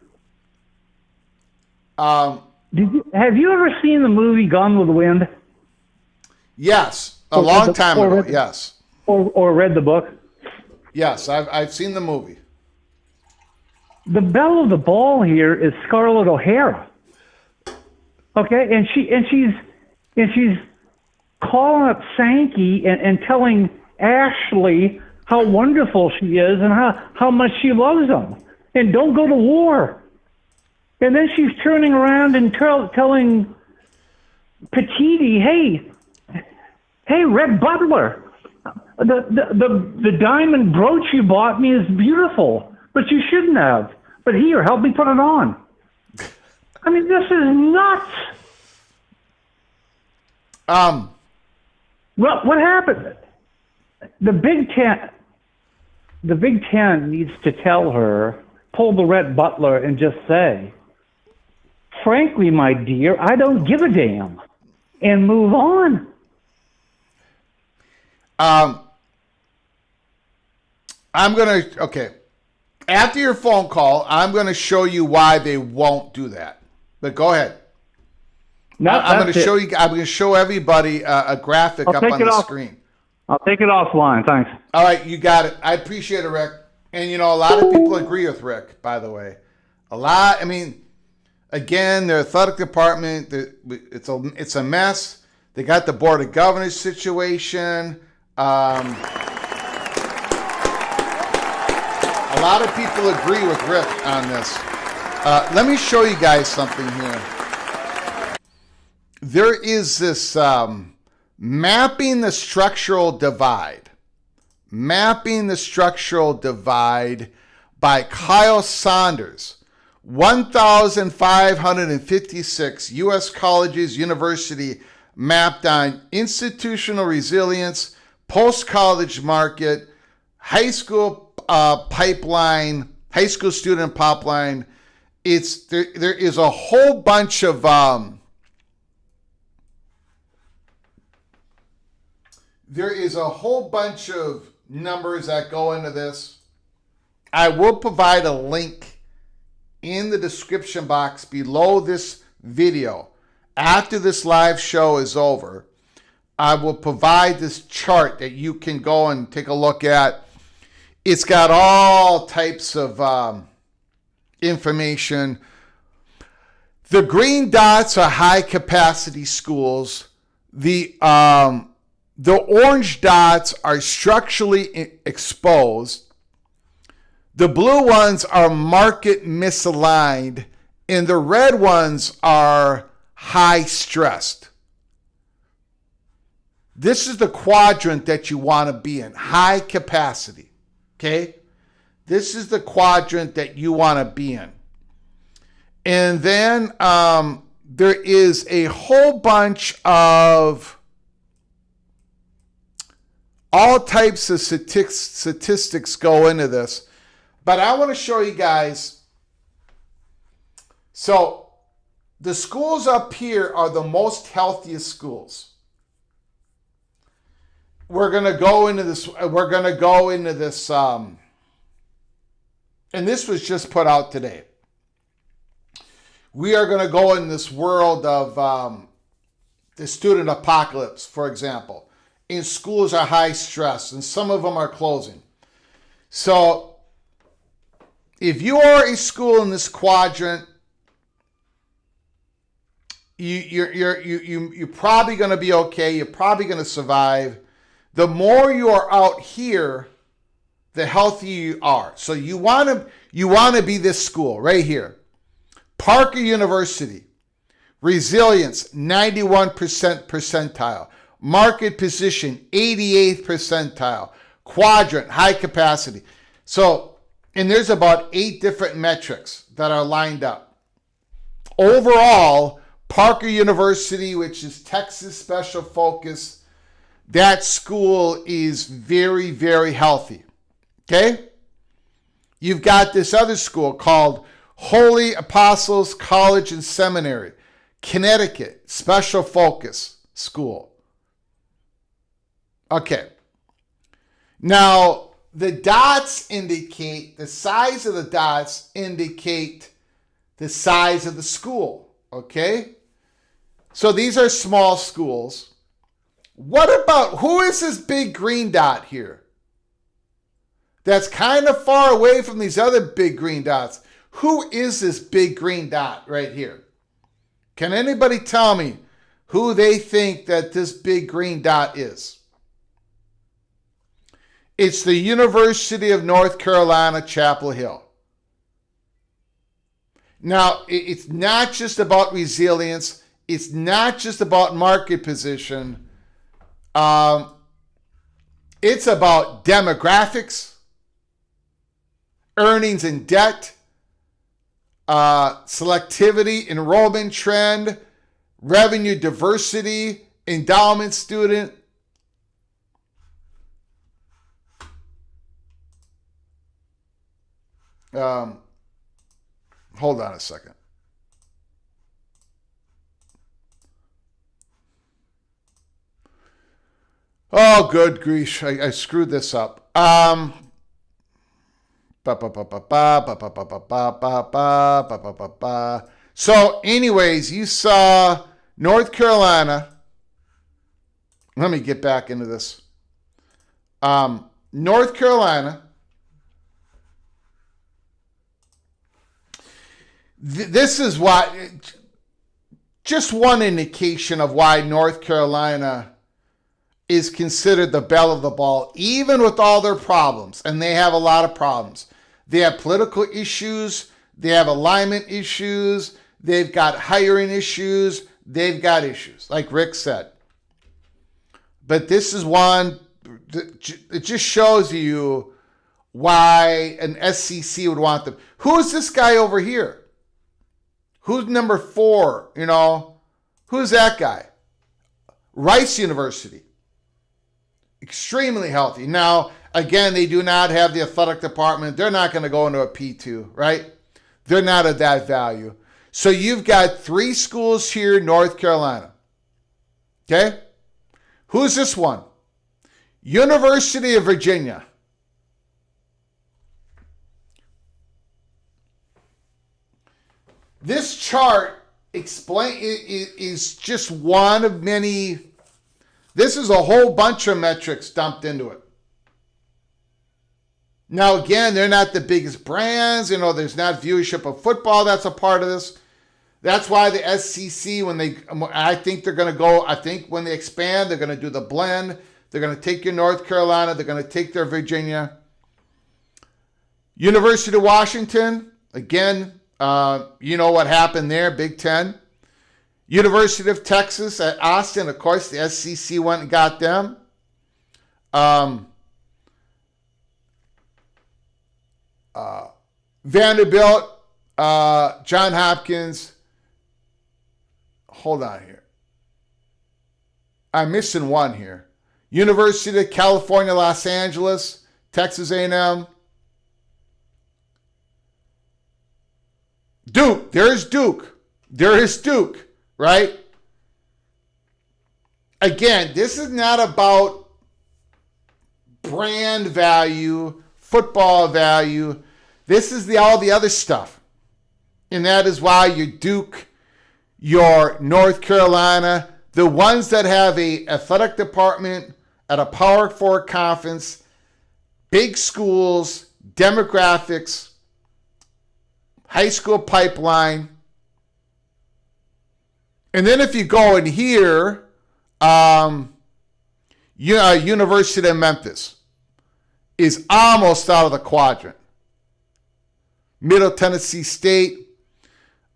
Have you ever seen the movie Gone with the Wind? Yes, a long time ago. Yes. Or read the book? Yes, I've seen the movie. The belle of the ball here is Scarlett O'Hara. Okay, and she's calling up Sankey and telling Ashley how wonderful she is and how much she loves him. And don't go to war. And then she's turning around and telling Petiti, hey, Red Butler, the diamond brooch you bought me is beautiful, but you shouldn't have. But here, help me put it on. I mean, this is nuts. What happened? The Big Ten needs to tell her, pull the Red Butler and just say, frankly, my dear, I don't give a damn, and move on. Okay. After your phone call, I'm going to show you why they won't do that. But go ahead. No, I'm going to show you. I'm going to show everybody a graphic up on the screen. I'll take it offline. Thanks. All right, you got it. I appreciate it, Rick. And you know, a lot of people agree with Rick. By the way, a lot. I mean, again, their athletic department. It's a mess. They got the board of governors situation. A lot of people agree with Rick on this. Let me show you guys something here. There is this mapping the structural divide. Mapping the structural divide by Kyle Saunders. 1,556 U.S. colleges, university mapped on institutional resilience, post-college market, high school pipeline, high school student pipeline. There is a whole bunch of numbers that go into this. I will provide a link in the description box below this video. After this live show is over, I will provide this chart that you can go and take a look at. It's got all types of information. The green dots are high capacity schools. The orange dots are structurally exposed. The blue ones are market misaligned, and the red ones are high stressed. This is the quadrant that you want to be in, high capacity. Okay? This is the quadrant that you want to be in. And then there is a whole bunch of all types of statistics go into this. But I want to show you guys. So the schools up here are the most healthiest schools. We're going to go into this. And this was just put out today. We are going to go in this world of the student apocalypse, for example. And schools are high stress, and some of them are closing. So if you are a school in this quadrant, you're probably going to be okay. You're probably going to survive. The more you are out here, the healthier you are. So you want to be this school right here. Parker University, resilience, 91% percentile. Market position, 88th percentile. Quadrant, high capacity. So, and there's about 8 different metrics that are lined up. Overall, Parker University, which is Texas special focus, that school is very, very healthy. Okay? You've got this other school called Holy Apostles College and Seminary, Connecticut, special focus school. Okay. Now, the dots indicate, the size of the dots indicate the size of the school. Okay? So these are small schools. What about, who is this big green dot here? That's kind of far away from these other big green dots. Who is this big green dot right here? Can anybody tell me who they think that this big green dot is? It's the University of North Carolina, Chapel Hill. Now, it's not just about resilience. it's not just about market position. It's about demographics, earnings and debt, selectivity, enrollment trend, revenue diversity, endowment student. Hold on a second. Oh, good grief. I screwed this up. So, anyways, you saw North Carolina. Let me get back into this. North Carolina. This is why, just one indication of why North Carolina is considered the belle of the ball, even with all their problems. And they have a lot of problems. They have political issues. They have alignment issues. They've got hiring issues. They've got issues, like Rick said. But this is one, it just shows you why an SEC would want them. Who's this guy over here? Who's number 4? You know, who's that guy? Rice University. Extremely healthy. Now, again, they do not have the athletic department. They're not going to go into a P2, right? They're not of that value. So you've got 3 schools here in North Carolina. Okay? Who's this one? University of Virginia. This chart is just one of many. This is a whole bunch of metrics dumped into it. Now, again, they're not the biggest brands. You know, there's not viewership of football that's a part of this. That's why the SEC, when they expand, they're going to do the blend. They're going to take your North Carolina. They're going to take their Virginia. University of Washington, again, you know what happened there, Big Ten. University of Texas at Austin, of course, the SEC went and got them. Vanderbilt, Johns Hopkins. Hold on here. I'm missing one here. University of California, Los Angeles, Texas A&M. Duke, there is Duke, right? Again, this is not about brand value, football value. This is all the other stuff. And that is why your Duke, your North Carolina, the ones that have a athletic department at a Power 4 conference, big schools, demographics, high school pipeline. And then if you go in here, University of Memphis is almost out of the quadrant. Middle Tennessee State.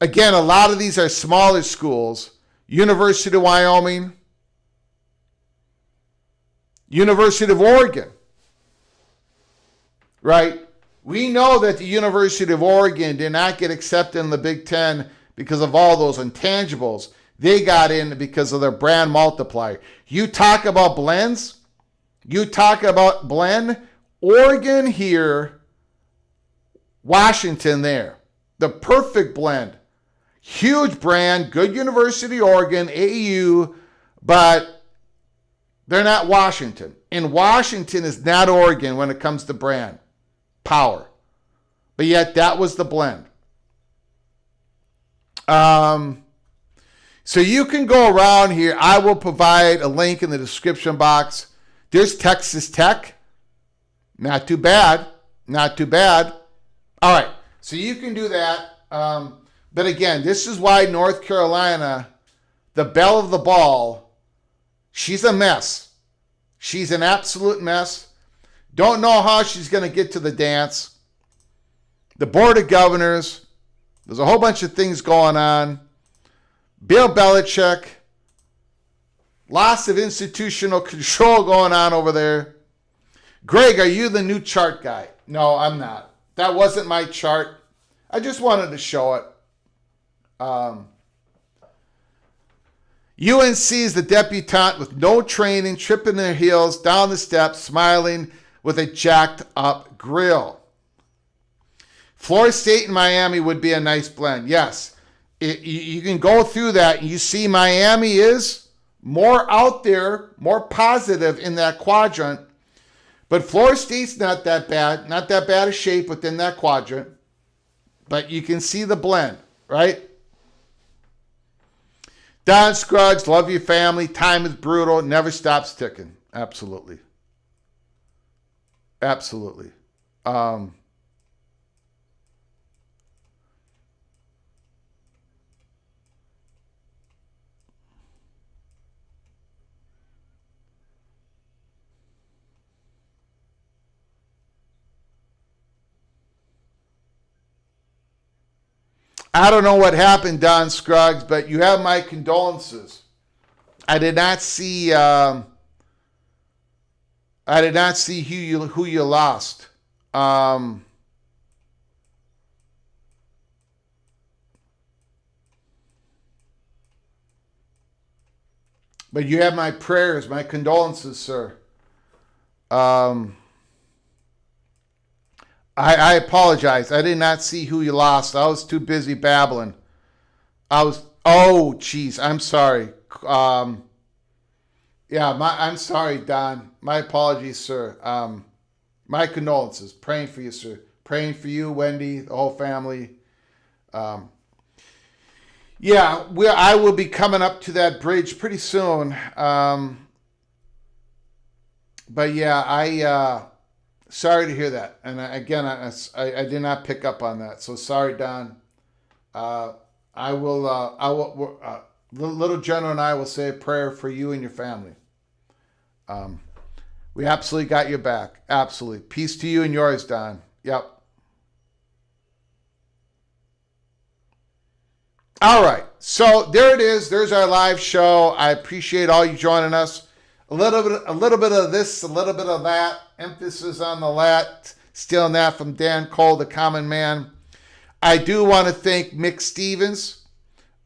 Again, a lot of these are smaller schools. University of Wyoming. University of Oregon. Right? We know that the University of Oregon did not get accepted in the Big Ten because of all those intangibles. They got in because of their brand multiplier. You talk about blends. You talk about blend. Oregon here. Washington there. The perfect blend. Huge brand. Good University, Oregon, AU. But they're not Washington. And Washington is not Oregon when it comes to brand power. But yet that was the blend. So you can go around here. I will provide a link in the description box. There's Texas Tech. Not too bad. Not too bad. All right. So you can do that. But again, this is why North Carolina, the belle of the ball, she's a mess. She's an absolute mess. Don't know how she's going to get to the dance. The Board of Governors, there's a whole bunch of things going on. Bill Belichick. Lots of institutional control going on over there. Greg, are you the new chart guy? No, I'm not. That wasn't my chart. I just wanted to show it. UNC is the debutante with no training, tripping their heels down the steps, smiling with a jacked up grill. Florida State and Miami would be a nice blend. Yes, you can go through that and you see Miami is more out there, more positive in that quadrant. But Florida State's not that bad a shape within that quadrant. But you can see the blend, right? Don Scruggs, love your family. Time is brutal. It never stops ticking. Absolutely. Absolutely. I don't know what happened, Don Scruggs, but you have my condolences. I did not see who you lost. But you have my prayers, my condolences, sir. I apologize. I did not see who you lost. I was too busy babbling. Geez, I'm sorry. I'm sorry, Don. My apologies, sir. My condolences. Praying for you, sir. Praying for you, Wendy, the whole family. I will be coming up to that bridge pretty soon. Sorry to hear that. And I did not pick up on that. So sorry, Don. Little General and I will say a prayer for you and your family. We absolutely got your back. Absolutely. Peace to you and yours, Don. Yep. All right. So there it is. There's our live show. I appreciate all you joining us. A little bit of this, a little bit of that. Emphasis on the lat. Stealing that from Dan Cole, the common man. I do want to thank Mick Stevens,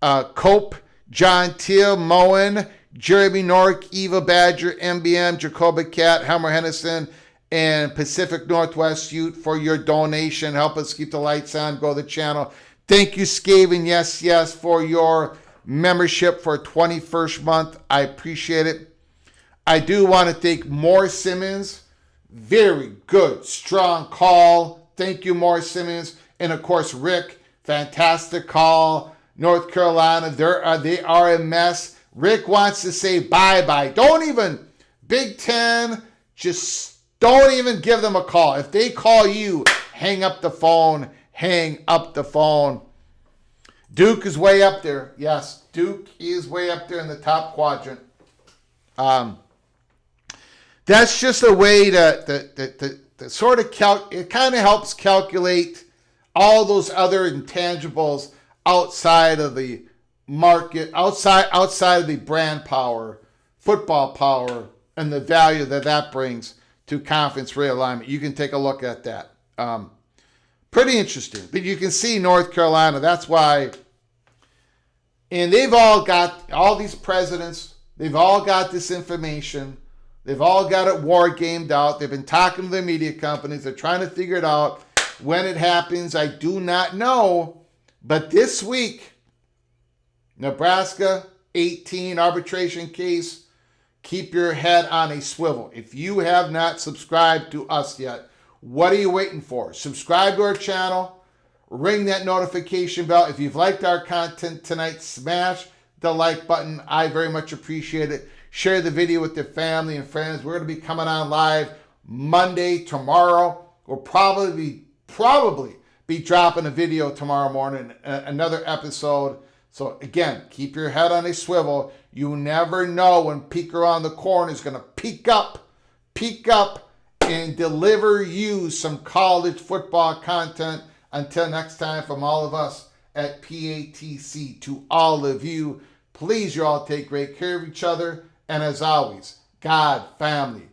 Cope, John Teal, Moen, Jeremy Nork, Eva Badger, MBM, Jacoba Cat, Hammer Hennison, and Pacific Northwest Ute for your donation. Help us keep the lights on, grow the channel. Thank you, Skaven, yes, for your membership for 21st month. I appreciate it. I do want to thank Mohr Simmons. Very good, strong call. Thank you, Mohr Simmons. And of course, Rick, fantastic call. North Carolina, they are a mess. Rick wants to say bye-bye. Don't even, Big Ten, just don't even give them a call. If they call you, hang up the phone. Hang up the phone. Duke is way up there. Yes, Duke is way up there in the top quadrant. That's just a way to sort of it kind of helps calculate all those other intangibles outside of the market, outside of the brand power, football power, and the value that brings to conference realignment. You can take a look at that. Pretty interesting. But you can see North Carolina, that's why. And they've all got, all these presidents, they've all got this information. They've all got it war gamed out. They've been talking to the media companies. They're trying to figure it out. When it happens, I do not know. But this week, Nebraska 18 arbitration case, keep your head on a swivel. If you have not subscribed to us yet, what are you waiting for? Subscribe to our channel. Ring that notification bell. If you've liked our content tonight, smash the like button. I very much appreciate it. Share the video with your family and friends. We're going to be coming on live Monday, tomorrow. We'll probably be dropping a video tomorrow morning, another episode. So again, keep your head on a swivel. You never know when Peek Around the Corner is going to peek up, and deliver you some college football content. Until next time, from all of us at PATC. To all of you, please you all take great care of each other. And as always, God, family,